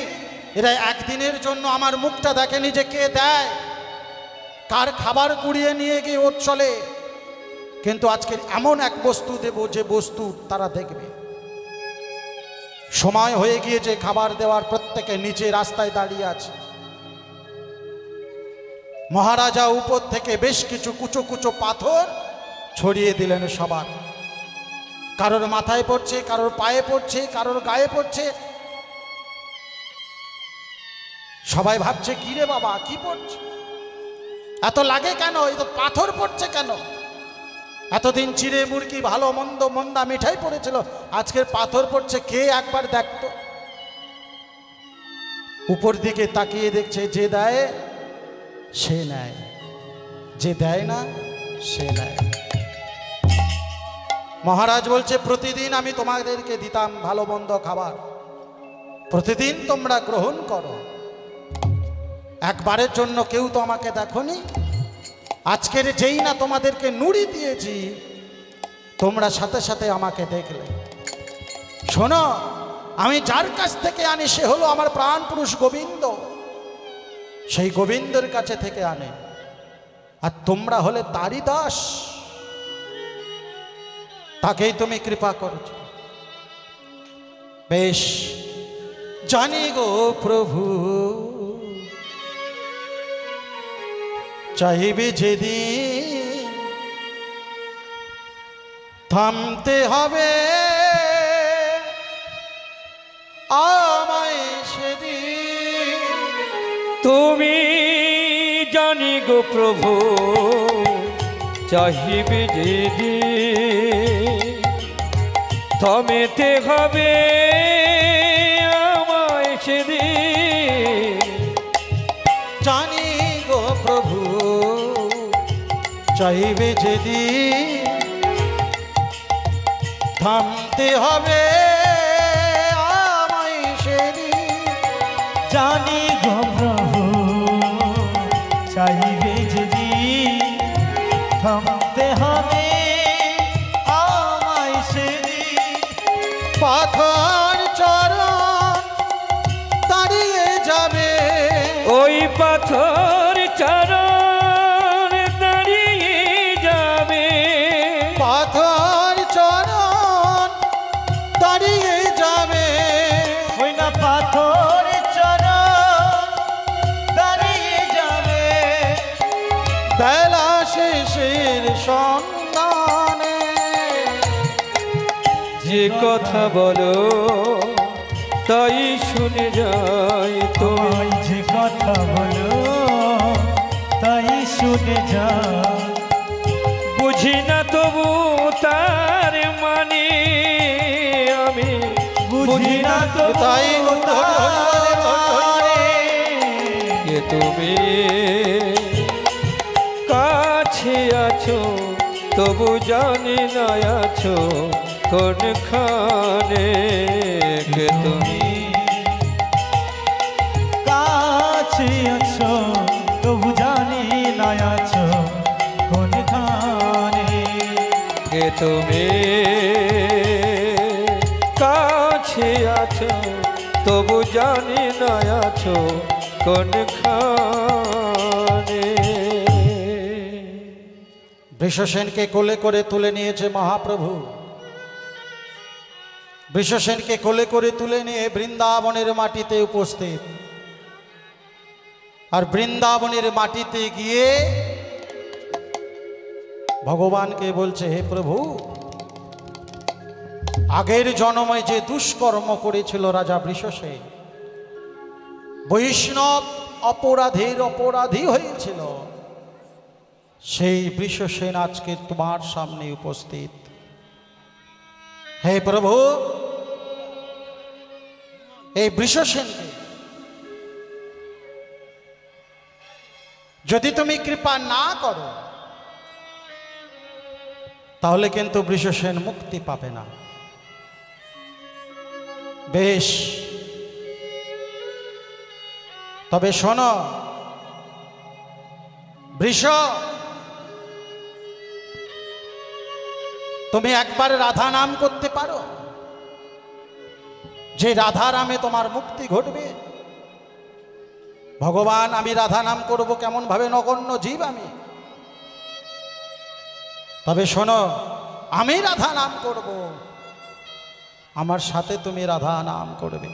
এরা একদিনের জন্য আমার মুখটা দেখেনি যে কে দেয়, কার খাবার কুড়িয়ে নিয়ে গিয়ে ওর চলে। কিন্তু আজকের এমন এক বস্তু দেব যে বস্তু তারা দেখবে। সময় হয়ে গিয়েছে খাবার দেওয়ার, প্রত্যেকে নিচে রাস্তায় দাঁড়িয়ে আছে। মহারাজা উপর থেকে বেশ কিছু কুচো কুচো পাথর ছড়িয়ে দিলেন সবার। কারোর মাথায় পড়ছে, কারোর পায়ে পড়ছে, কারোর গায়ে পড়ছে। সবাই ভাবছে কি রে বাবা, কি পড়ছে, এত লাগে কেন, এই তো পাথর পড়ছে কেন? এতদিন চিড়ে মুরগি ভালো মন্দ মন্দা মিঠাই পড়েছিল, আজকের পাথর পড়ছে, কে একবার দেখতো। উপর দিকে তাকিয়ে দেখছে যে দেয় সে নেয়, যে দেয় না সে নেয়। মহারাজ বলছে প্রতিদিন আমি তোমাদেরকে দিতাম ভালো মন্দ খাবার, প্রতিদিন তোমরা গ্রহণ করো, একবারের জন্য কেউ তো আমাকে দেখোনি। আজকের যেই না তোমাদেরকে নুড়ি দিয়েছি, তোমরা সাথে সাথে আমাকে দেখলে। শোনো, আমি যার কাছ থেকে আনি সে হলো আমার প্রাণ পুরুষ গোবিন্দ, সেই গোবিন্দের কাছে থেকে আনে, আর তোমরা হলে তারই দাস, তাকেই তুমি কৃপা করছো। বেশ জানি গো প্রভু, চাইবে যেদিন থামতে হবে আমায় সেদিন। তুমি জানি গো প্রভু, চাহিবে যেদিন থামেতে হবে আমায় সেদিন। জানি গো প্রভু, চাইবে যেদিন থামতে হবে আমায় সেদিন। জানি গো প্রভু, চাইবে যেদিন থামতে হবে আমায় সেদিন। পাথর চরণ দাঁড়িয়ে যাবে, ওই পাথর চরণ দাঁড়িয়ে যাবে, পাথর চরণ দাঁড়িয়ে যাবে। ওই না পাথর চরণ দাঁড়িয়ে যাবে। বেলা শেষের সন্ধানে যে কথা বলো তাই শুনে যাই তোমায়। তোমায় যে কথা বলো তাই শুনে যা। বুঝি না তবু তার মানে, আমি বুঝি না তবু তাই যে তুমি কাছে আছো, তবু জানি না আছো কোনখানে। কে তুমি কাছে আছো, তবু জানি না আছো কোনখানে। কে তুমি আসিয়াছো তবু জানি না আছো কোনখানে। বৃষসেনকে কোলে করে তুলে নিয়েছে মহাপ্রভু। বৃষসেনকে কোলে করে তুলে নিয়ে বৃন্দাবনের মাটিতে উপস্থিত। আর বৃন্দাবনের মাটিতে গিয়ে ভগবানকে বলছে, হে প্রভু, আগের জন্মে যে দুষ্কর্ম করেছিল রাজা বৃষসেন, বৈষ্ণব অপরাধীর অপরাধী হয়েছিল, সেই বৃষসেন আজকে তোমার সামনে উপস্থিত। হে প্রভু, এই বৃষসেনকে যদি তুমি কৃপা না করো তাহলে কিন্তু বৃষসেন মুক্তি পাবে না। বেশ, তবে শোনো বৃষ, তুমি একবার রাধা নাম করতে পারো, যে রাধা নামে তোমার মুক্তি ঘটবে। ভগবান, আমি রাধা নাম করব কেমন ভাবে? নগণ্য জীব আমি। তবে শোনো, আমি রাধা নাম করব, আমার সাথে তুমি রাধা নাম করবে।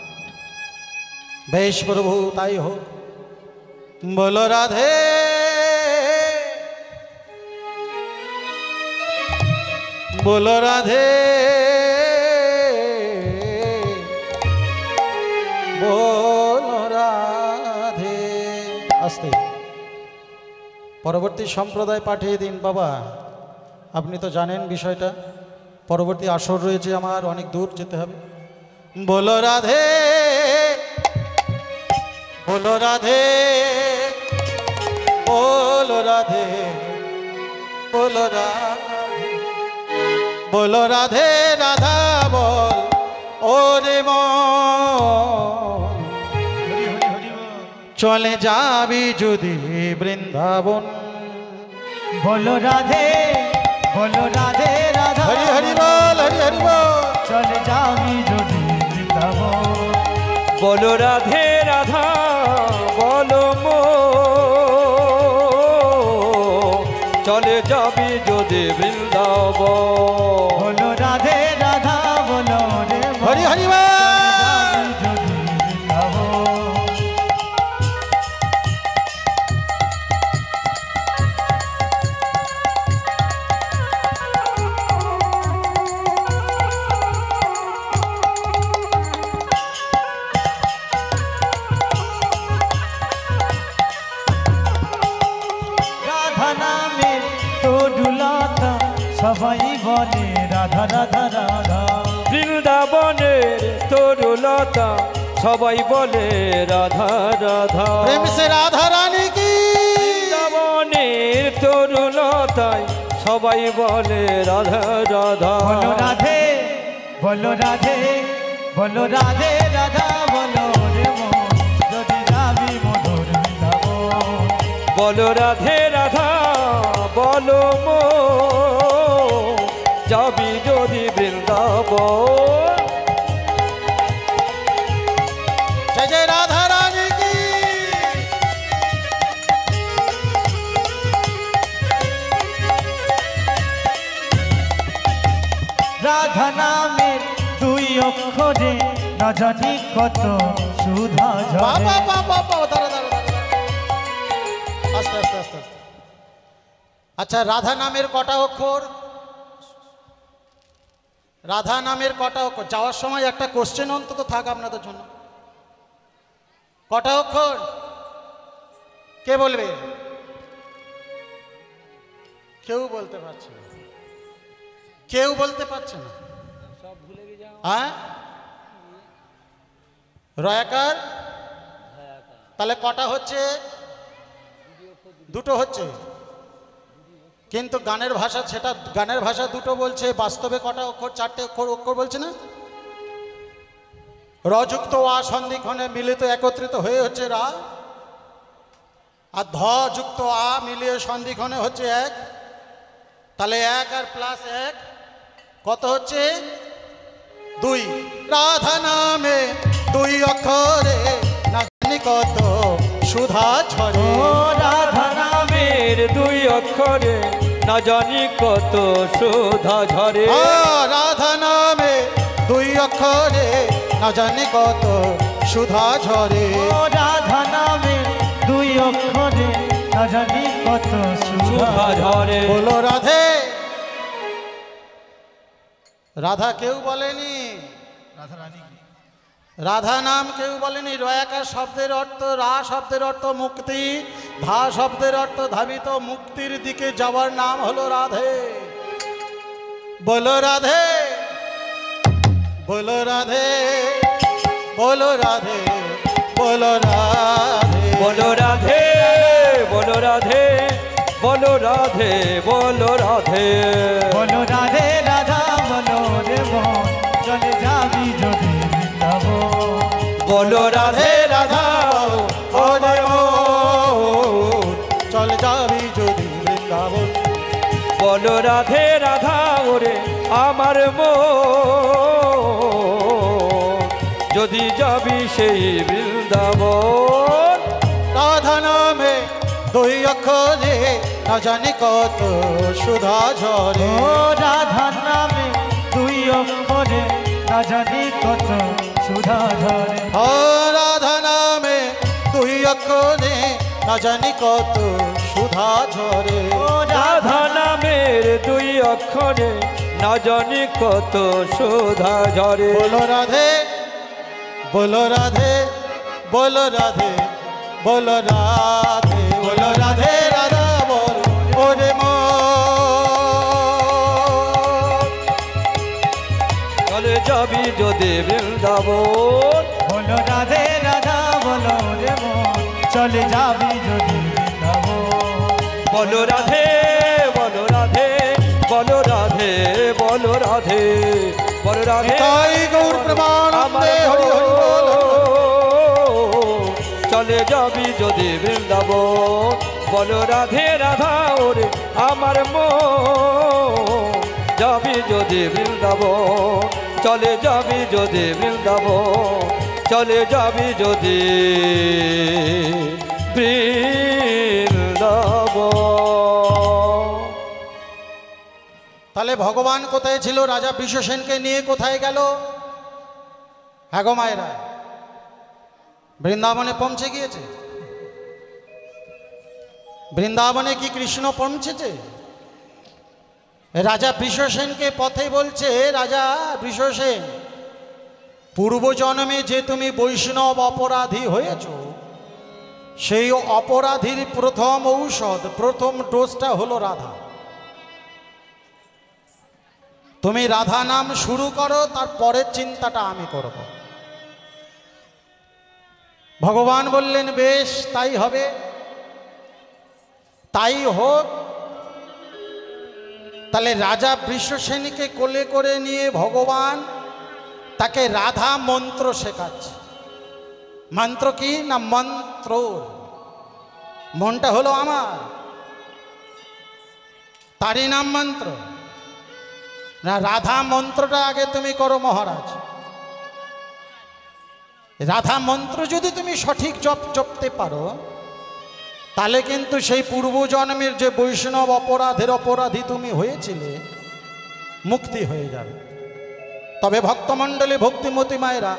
বেশ প্রভু, তাই হোক। বলো রাধে, বলো রাধে, বলো রাধে। আস্তে, পরবর্তী সম্প্রদায় পাঠিয়ে দিন বাবা। আপনি তো জানেন বিষয়টা, পরবর্তী আসর রয়েছে, আমার অনেক দূর যেতে হবে। বলো রাধে, বলো রাধে, বলো রাধে, বলো রাধে, বলো রাধে, রাধা বল ওরে মন, চলে যাবি যদি বৃন্দাবন। বলো রাধে, বলো রাধে, রাধা হরি হরি বল, হরি হরি বল, চলে যাবি যদি বৃন্দাবন। বলো রাধে রাধা বলো মো, চলে যাবি যদি বৃন্দাবন। বলো রাধে, রাধা বলো রে মন, হরি হরি বল। চলে যাবি যদি বৃন্দাবন। রাধা নামের তরুলতা সবাই বলে রাধা রাধা রাধা। বৃন্দাবনের তরুলতা সবাই বলে রাধা রাধা। প্রেম সে রাধা রানী কি, বৃন্দাবনের তরুলতায় সবাই বলে রাধা রাধা। বলো রাধে, বলো রাধে, বলো রাধে, রাধা বলো রে মন, যদি যাবি মধুর বৃন্দাবন। বলো রাধে রাধা বলো মো, যাবি যদি বৃন্দাবন। জয় জয় রাধা রানী কি। রাধা নামের দুই অক্ষরে না জানি কত সুধা ঝরে। বাবা বাবা বাবা, দাঁড়া দাঁড়া দাঁড়া, আস্তে আস্তে আস্তে আস্তে। আচ্ছা, রাধা নামের কটা অক্ষর? রাধা নামের কটা অক্ষর? যাওয়ার সময় একটা কোশ্চেন অন্তত থাক আপনাদের জন্য। কটা অক্ষর কে বলবে? কেউ বলতে পারছে না, কেউ বলতে পারছে না। হ্যাঁ, রয়াকার, তাহলে কটা হচ্ছে? দুটো হচ্ছে, কিন্তু গানের ভাষা, সেটা গানের ভাষা দুটো বলছে, বাস্তবে কটা অক্ষর? চারটে অক্ষর অক্ষর বলছে না? রযুক্ত আ সন্ধিক্ষণে মিলিত একত্রিত হয়ে হচ্ছে রা, আর ধ যুক্ত আ মিলিয়ে সন্ধিক্ষণে হচ্ছে এক। তাহলে এক আর প্লাস এক কত হচ্ছে? দুই রাধা নামে দুই অক্ষরে না জানি কত সুধা ঝরে। ও রাধা নামের দুই অক্ষরে না জানি কত সুধা ঝরে। রাধা নামে দুই অক্ষরে না জানি কত সুধা ঝরে। ও রাধা নামে দুই অক্ষরে না জানি কত সুধা ঝরে। বলো রাধে। রাধা কেউ বলেনি, রাধা নাম কেউ বলেনি। রয়াকার শব্দের অর্থ, রা শব্দের অর্থ মুক্তি, ধা শব্দের অর্থ ধাবিত, মুক্তির দিকে যাওয়ার নাম হলো রাধে। বলো রাধে, বলো রাধে, বলো রাধে, বলো রাধে, বলো রাধে, বলো রাধে, বলো রাধে, বলো রাধে, বলো রাধে রাধা বলো রে মন চলে যাবি যদি বৃন্দাবন। বলো রাধে রাধা ওরে মন চল যাবি যদি বৃন্দাবন। বলো রাধে রাধা ওরে আমার মন যদি যাবি সেই বৃন্দাবন। রাধা নামে দুই অক্ষরে না জানি কত সুধা ঝরে। ও রাধা নামে দুই অক্ষরে না জানি কত সুধা ঝরে। ও রাধা নামে দুই অক্ষরে না জানি কত সুধা ঝরে। ও রাধা নামের দুই অক্ষরে না জানি কত সুধা ঝরে। বলো রাধে, বলো রাধে, বলো রাধে, বলো রাধে, বলো রাধে রাধা বল ওরে মন চলে যাবি যদি বৃন্দাবন। বলো রাধে রাধা বলো রে মন চলে যাবি যদি বৃন্দাবন। বলো রাধে, বলো রাধে, বলো রাধে, বলো রাধে, বলো রাধে। তাই গৌর প্রমানন্দে হরি হরি বল। চলে যাবি যদি বৃন্দাবন। বলো রাধে রাধা ওরে আমার মন যাবি যদি বৃন্দাবন। চলে যাবি যদি বৃন্দাবন, চলে যাবি যদি বৃন্দাবন। তাহলে ভগবান কোথায় ছিল? রাজা বৃষসেনকে নিয়ে কোথায় গেল? হ্যাঁ গো মায়েরা, বৃন্দাবনে পৌঁছে গিয়েছে। বৃন্দাবনে কি কৃষ্ণ পৌঁছেছে? রাজা বৃষসেনকে পথে বলছে, রাজা বৃষসেন, পূর্বজন্মে যে তুমি বৈষ্ণব অপরাধী হয়েছ, সেই অপরাধীর প্রথম ঔষধ, প্রথম ডোজটা হলো রাধা। তুমি রাধা নাম শুরু করো, তার পরের চিন্তাটা আমি করব। ভগবান বললেন, বেশ তাই হবে, তাই হোক। তাহলে রাজা বৃষসেনকে কোলে করে নিয়ে ভগবান তাকে রাধা মন্ত্র শেখাচ্ছে। মন্ত্র কি না? মন্ত্র, মনটা হলো আমার, তারই নাম মন্ত্র না। রাধা মন্ত্রটা আগে তুমি করো মহারাজ। রাধা মন্ত্র যদি তুমি সঠিক জপতে পারো, তাহলে কিন্তু সেই পূর্বজন্মের যে বৈষ্ণব অপরাধের অপরাধী তুমি হয়েছিলে, মুক্তি হয়ে যাবে। তবে ভক্তমণ্ডলী, ভক্তিমতী মায়েরা,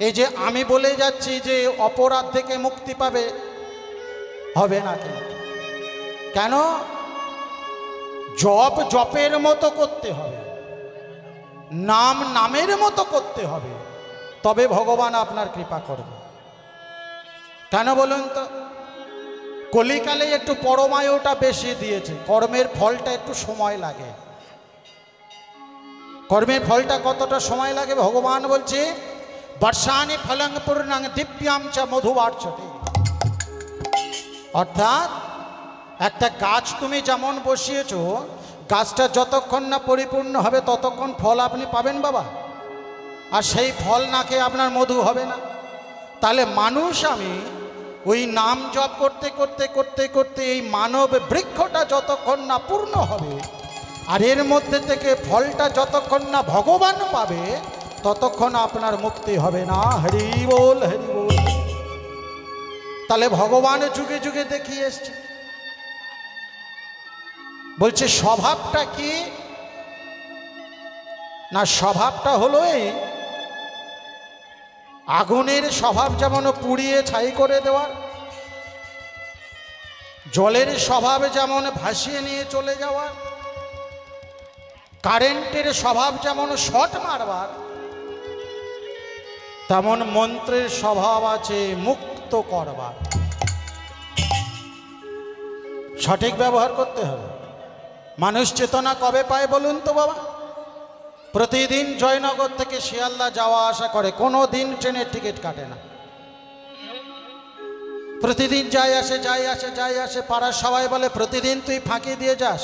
এই যে আমি বলে যাচ্ছি যে অপরাধ থেকে মুক্তি পাবে, হবে না। কেন? জপ জপের মতো করতে হবে, নাম নামের মতো করতে হবে, তবে ভগবান আপনার কৃপা করবে। কেন বলুন তো? কলিকালে একটু পরমায়ুটা বেশি দিয়েছে, কর্মের ফলটা একটু সময় লাগে। কর্মের ফলটা কতটা সময় লাগে? ভগবান বলছে, বর্ষানি ফলং পূর্ণং দিব্যাম চ মধুবার্চতে। অর্থাৎ একটা গাছ তুমি যেমন বসিয়েছো, গাছটা যতক্ষণ না পরিপূর্ণ হবে ততক্ষণ ফল আপনি পাবেন বাবা। আর সেই ফল না খেয়ে আপনার মধু হবে না। তাহলে মানুষ, আমি ওই নাম জপ করতে করতে করতে করতে এই মানব বৃক্ষটা যতক্ষণ না পূর্ণ হবে, আর এর মধ্যে থেকে ফলটা যতক্ষণ না ভগবান পাবে ততক্ষণ আপনার মুক্তি হবে না। হরি বল, হরি বল। তাহলে ভগবান যুগে যুগে দেখিয়ে এসছে। বলছে স্বভাবটা কি না, স্বভাবটা হলো এই আগুনের স্বভাব যেমন পুড়িয়ে ছাই করে দেওয়ার, জলের স্বভাব যেমন ভাসিয়ে নিয়ে চলে যাওয়ার, কারেন্টের স্বভাব যেমন শর্ট মারবার, তেমন মন্ত্রের স্বভাব আছে মুক্ত করবার। সঠিক ব্যবহার করতে হবে। মানুষ চেতনা কবে পায় বলুন তো বাবা? প্রতিদিন জয়নগর থেকে শিয়ালদা যাওয়া আসা করে, কোনো দিন ট্রেনের টিকিট কাটে না, প্রতিদিন যাই আসে যাই আসে যাই আসে। পাড়ার সবাই বলে প্রতিদিন তুই ফাঁকি দিয়ে যাস,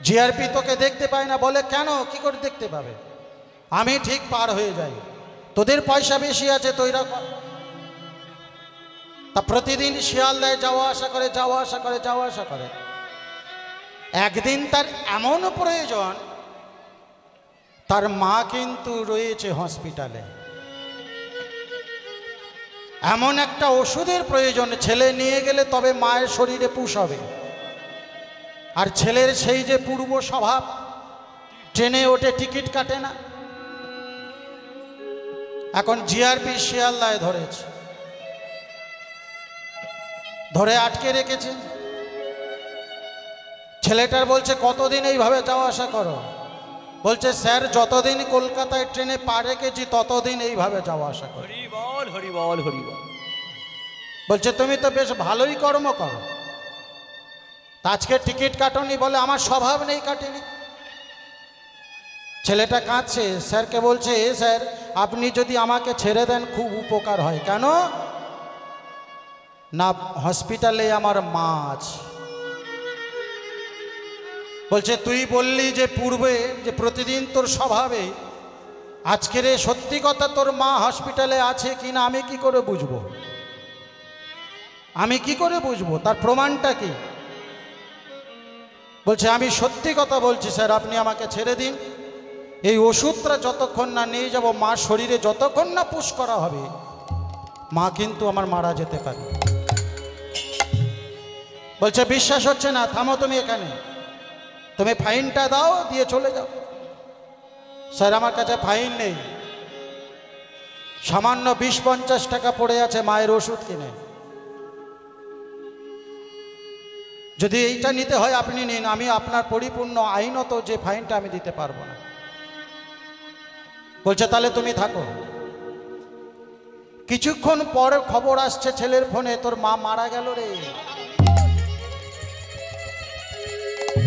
জিআরপি তোকে দেখতে পায় না। বলে কেন, কি করে দেখতে পাবে? আমি ঠিক পার হয়ে যাই, তোদের পয়সা বেশি আছে তৈরা কর। তা প্রতিদিন শিয়ালদায় যাওয়া আসা করে, যাওয়া আসা করে, যাওয়া আসা করে। একদিন তার এমন প্রয়োজন, তার মা কিন্তু রয়েছে হসপিটালে, এমন একটা ওষুধের প্রয়োজন, ছেলে নিয়ে গেলে তবে মায়ের শরীরে পুষ হবে। আর ছেলের সেই যে পূর্ব স্বভাব, ট্রেনে ওঠে টিকিট কাটে না। এখন জিআরপি শিয়ালদায় ধরেছে, ধরে আটকে রেখেছে। ছেলেটার বলছে কতদিন এইভাবে যাওয়া আসা করো? বলছে স্যার যতদিন কলকাতায় ট্রেনে পা রেখেছি ততদিন এইভাবে যাওয়া আসা করো। হরি বল, হরি বল, হরি বল। বলছে তুমি তো বেশ ভালোই কর্ম করো, তা আজকে টিকিট কাটোনি? বলে আমার স্বভাব নেই, কাটিনি। ছেলেটা কাঁদছে, স্যারকে বলছে স্যার আপনি যদি আমাকে ছেড়ে দেন খুব উপকার হয়। কেন না, হসপিটালে আমার মা আছে। বলছে তুই বললি যে পূর্বে যে প্রতিদিন তোর স্বভাবে, আজকের সত্যি কথা তোর মা হসপিটালে আছে কিনা আমি কি করে বুঝবো? আমি কি করে বুঝবো? তার প্রমাণটা কি? বলছে আমি সত্যি কথা বলছি স্যার, আপনি আমাকে ছেড়ে দিন। এই ওষুধটা যতক্ষণ না নিয়ে যাব মার শরীরে, যতক্ষণ না পুশ করা হবে, মা কিন্তু আমার মারা যেতে পারে। বলছে বিশ্বাস হচ্ছে না, থামো তুমি এখানে, তুমি ফাইনটা দাও, দিয়ে চলে যাও। স্যার আমার কাছে ফাইন নেই, সামান্য 20-50 টাকা পড়ে আছে মায়ের ওষুধ কিনে, যদি এইটা নিতে হয় আপনি নিন, আমি আপনার পরিপূর্ণ আইনত যে ফাইনটা আমি দিতে পারবো না। বলছে তাহলে তুমি থাকো। কিছুক্ষণ পর খবর আসছে ছেলের ফোনে, তোর মা মারা গেল রে।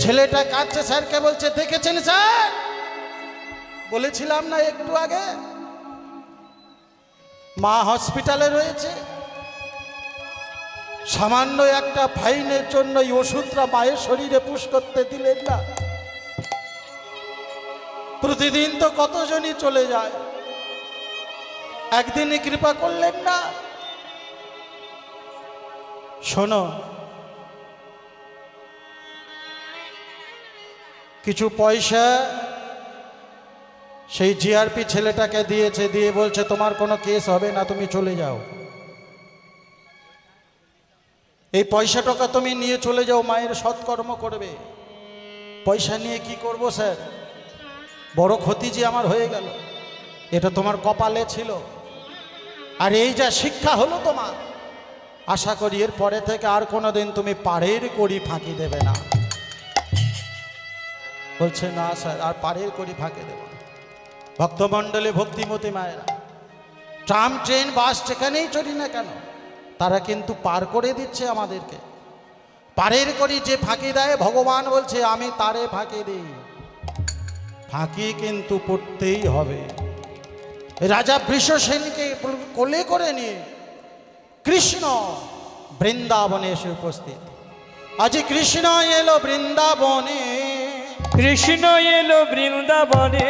ছেলেটা কাঁদছে, স্যারকে বলছে দেখেছেন স্যার, বলেছিলাম না একটু আগে মা হসপিটালে রয়েছে। সামান্য একটা ফাইনের জন্য এই ওষুধটা মায়ের শরীরে পুশ করতে দিলেন না। প্রতিদিন তো কতজনই চলে যায়, একদিনই কৃপা করলেন না। শোনো, কিছু পয়সা সেই জিআরপি ছেলেটাকে দিয়েছে, দিয়ে বলছে তোমার কোনো কেস হবে না, তুমি চলে যাও। এই পয়সা টাকা তুমি নিয়ে চলে যাও, মায়ের সৎকর্ম করবে। পয়সা নিয়ে কি করব স্যার, বড় ক্ষতি যে আমার হয়ে গেল, এটা তোমার কপালে ছিল। আর এই যা শিক্ষা হলো তোমার, আশা করি এর পরে থেকে আর কোনোদিন তুমি পাড়ের কড়ি ফাঁকি দেবে না। বলছে না স্যার, আর পাড়ের কড়ি ফাঁকি দেব না। ভক্তমণ্ডলী ভক্তিমতী মায়েরা, ট্রাম ট্রেন বাস যেখানেই চলি না কেন, তারা কিন্তু পার করে দিচ্ছে আমাদেরকে। পারের করি যে ফাঁকি দেয়, ভগবান বলছে আমি তারে ফাঁকি দিই। ফাঁকি কিন্তু পড়তেই হবে। রাজা বৃষসেনকে কোলে করে নিয়ে কৃষ্ণ বৃন্দাবনে এসে উপস্থিত। আজ কৃষ্ণ এলো বৃন্দাবনে, কৃষ্ণ এলো বৃন্দাবনে।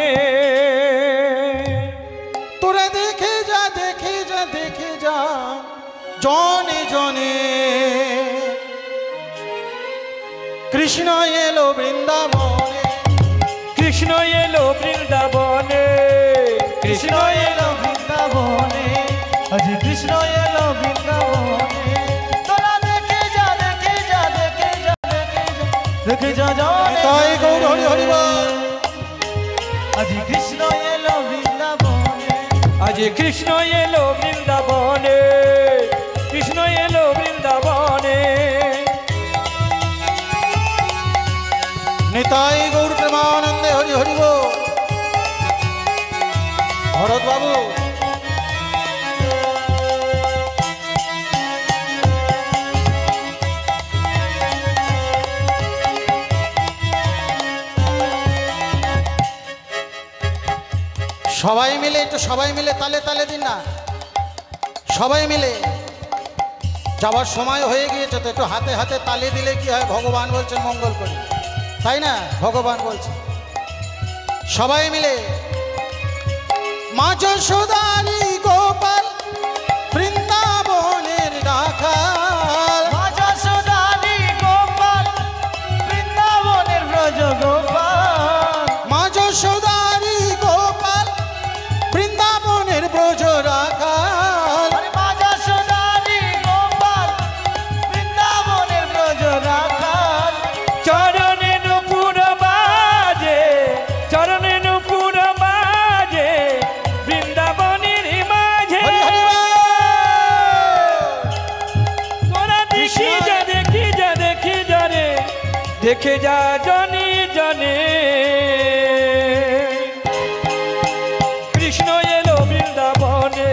তোরা দেখে যা, দেখে যা, দেখে যা জনে জনে, কৃষ্ণ এলো বৃন্দাবনে। কৃষ্ণ এলো বৃন্দাবনে, কৃষ্ণ এলো বৃন্দাবনে, আজ কৃষ্ণ এলো বৃন্দাবনে। তোরা দেখে যা, দেখে যা, দেখে যা, দেখে যা, দেখে যা, জয় তাই গৌর হরি হরি বল। আজ কৃষ্ণ এলো বৃন্দাবনে, আজ কৃষ্ণ এলো বৃন্দাবনে, কৃষ্ণ এলো বৃন্দাবনে। নিতাই গৌর প্রেমানন্দে হরি হরি বল। ভরত বাবু সবাই মিলে একটু, সবাই মিলে তালে তালে দিন না, সবাই মিলে। যাওয়ার সময় হয়ে গিয়েছে তো একটু হাতে হাতে তালে দিলে কি হয়, ভগবান বলছেন মঙ্গল করি, তাই না? ভগবান বলছে সবাই মিলে। মা যশোদারি গোপাল বৃন্দাবনের রাখাল, মা যশোদারি গোপাল বৃন্দাবনের ব্রজ গোপাল, মা যশোদারি গোপাল বৃন্দাবনের ব্রজ রাখাল। আরে মা যশোদারি গোপাল বৃন্দাবনের ব্রজ রাখাল। চরণে নূপুর বাজে, চরণে নূপুর বাজে বৃন্দাবনের মাঝে। হরি হরি বল। তোরা দেখি যা, দেখি যা, দেখি যা রে, দেখে যা জনে জনে। কৃষ্ণ এলো বৃন্দাবনে,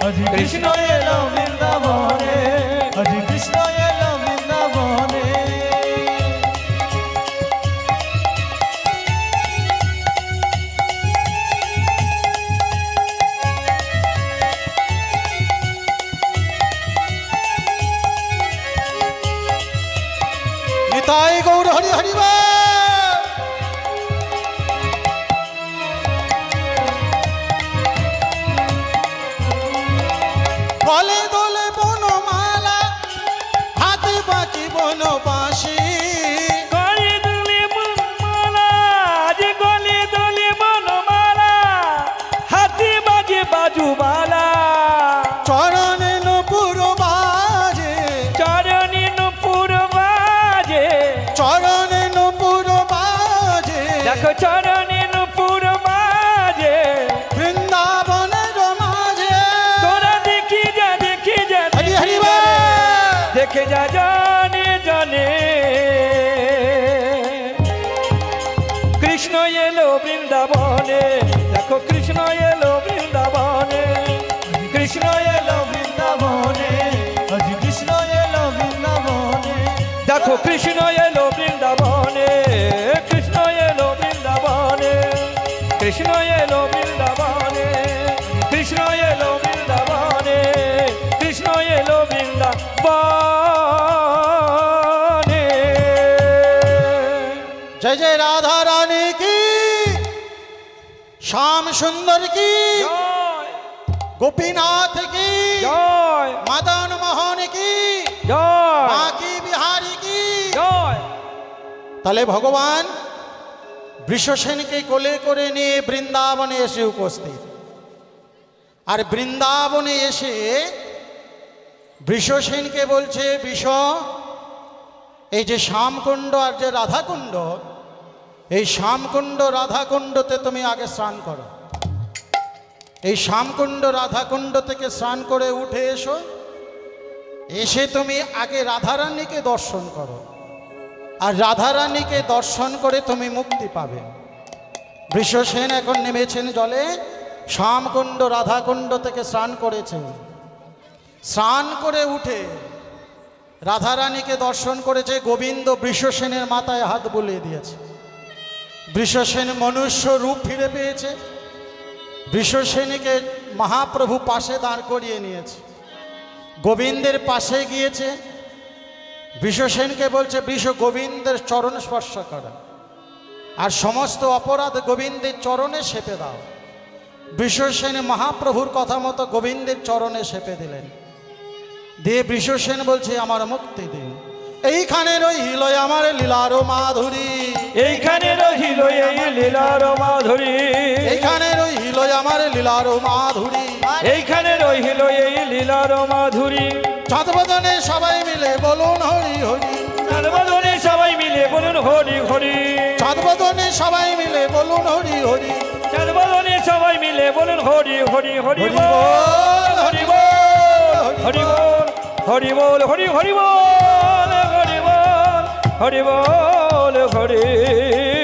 আজ কৃষ্ণ এলো বৃন্দাবনে, আজ কৃষ্ণ এলো বৃন্দাবনে। নিতাই গৌর হরি হরি বল। গলে দোলে বনমালা, হাতে বাকি বনবাসী। গলে দোলে বনমালা, যে গলে দোলে বনমালা, হাতে বাজে বাজুবালা। চরণে নূপুর বাজে, চরণে নূপুর বাজে, চরণে নূপুর বাজে। দেখো চরণে নূপুর বাজে বৃন্দাবনের মাঝে। তোরা দেখি যা, দেখি যা, হরি দেখি হরি যা বল। রে, দেখে যা জনে জনে। কৃষ্ণ এলো বৃন্দাবনে, দেখো কৃষ্ণ এলো বৃন্দাবনে, কৃষ্ণ এলো বৃন্দাবনে, আজ কৃষ্ণ এলো বৃন্দাবনে। দেখো কৃষ্ণ এলো বৃন্দাবনে, কৃষ্ণ এলো বৃন্দাবনে, কৃষ্ণ এলো বৃন্দাবনে, কৃষ্ণ এলো বৃন্দাবনে, কৃষ্ণ এলো বৃন্দাবনে। जय जय राधा रानी की, श्याम सुंदर की, জয় गोपीनाथ की, জয় मदन मोहन की, জয় बाकी बिहारी की। জয়। তাহলে ভগবান বৃষসেনকে কোলে করে নিয়ে বৃন্দাবনে এসে উপস্থিত। আর বৃন্দাবনে এসে বৃষসেনকে বলছে, বৃষ, এই যে শ্যামকুণ্ড আর যে রাধাকুণ্ড, এই শ্যামকুণ্ড রাধাকুণ্ডতে তুমি আগে স্নান করো। এই শ্যামকুণ্ড রাধাকুণ্ড থেকে স্নান করে উঠে এসো, এসে তুমি আগে রাধারানীকে দর্শন করো। আর রাধারানীকে দর্শন করে তুমি মুক্তি পাবে। বৃষসেন এখন নেমেছেন জলে, শ্যামকুণ্ড রাধাকুণ্ড থেকে স্নান করেছেন। স্নান করে উঠে রাধারানীকে দর্শন করেছে। গোবিন্দ বৃষসেনের মাথায় হাত বুলিয়ে দিয়েছে। বৃষসেন মনুষ্য রূপ ফিরে পেয়েছে। বৃষসেনকে মহাপ্রভু পাশে দাঁড় করিয়ে নিয়েছে, গোবিন্দের পাশে গিয়েছে। বৃষসেনকে বলছে, বৃষ, গোবিন্দের চরণ স্পর্শ করো আর সমস্ত অপরাধ গোবিন্দের চরণে সেপে দাও। বৃষসেন মহাপ্রভুর কথা মতো গোবিন্দের চরণে সেপে দিলেন। দিয়ে বৃষসেন বলছে, আমার মুক্তি দিন, এইখানে রইল আমার লীলার মাধুরী। এইখানে রহিল এই লীলার মাধুরী এইখানে রহিল আমার লীলার মাধুরী এইখানে রহিল এই লীলার মাধুরী চাঁদবদনে সবাই মিলে বলুন হরি হরি চাঁদবদনে সবাই মিলে বলুন হরি হরি চাঁদবদনে সবাই মিলে বলুন হরি হরি চাঁদবদনে সবাই মিলে বলুন হরি হরি হরি বল হরি বল হরি বল হরি বল হরি হরি বল হরি বল হরি বল হরি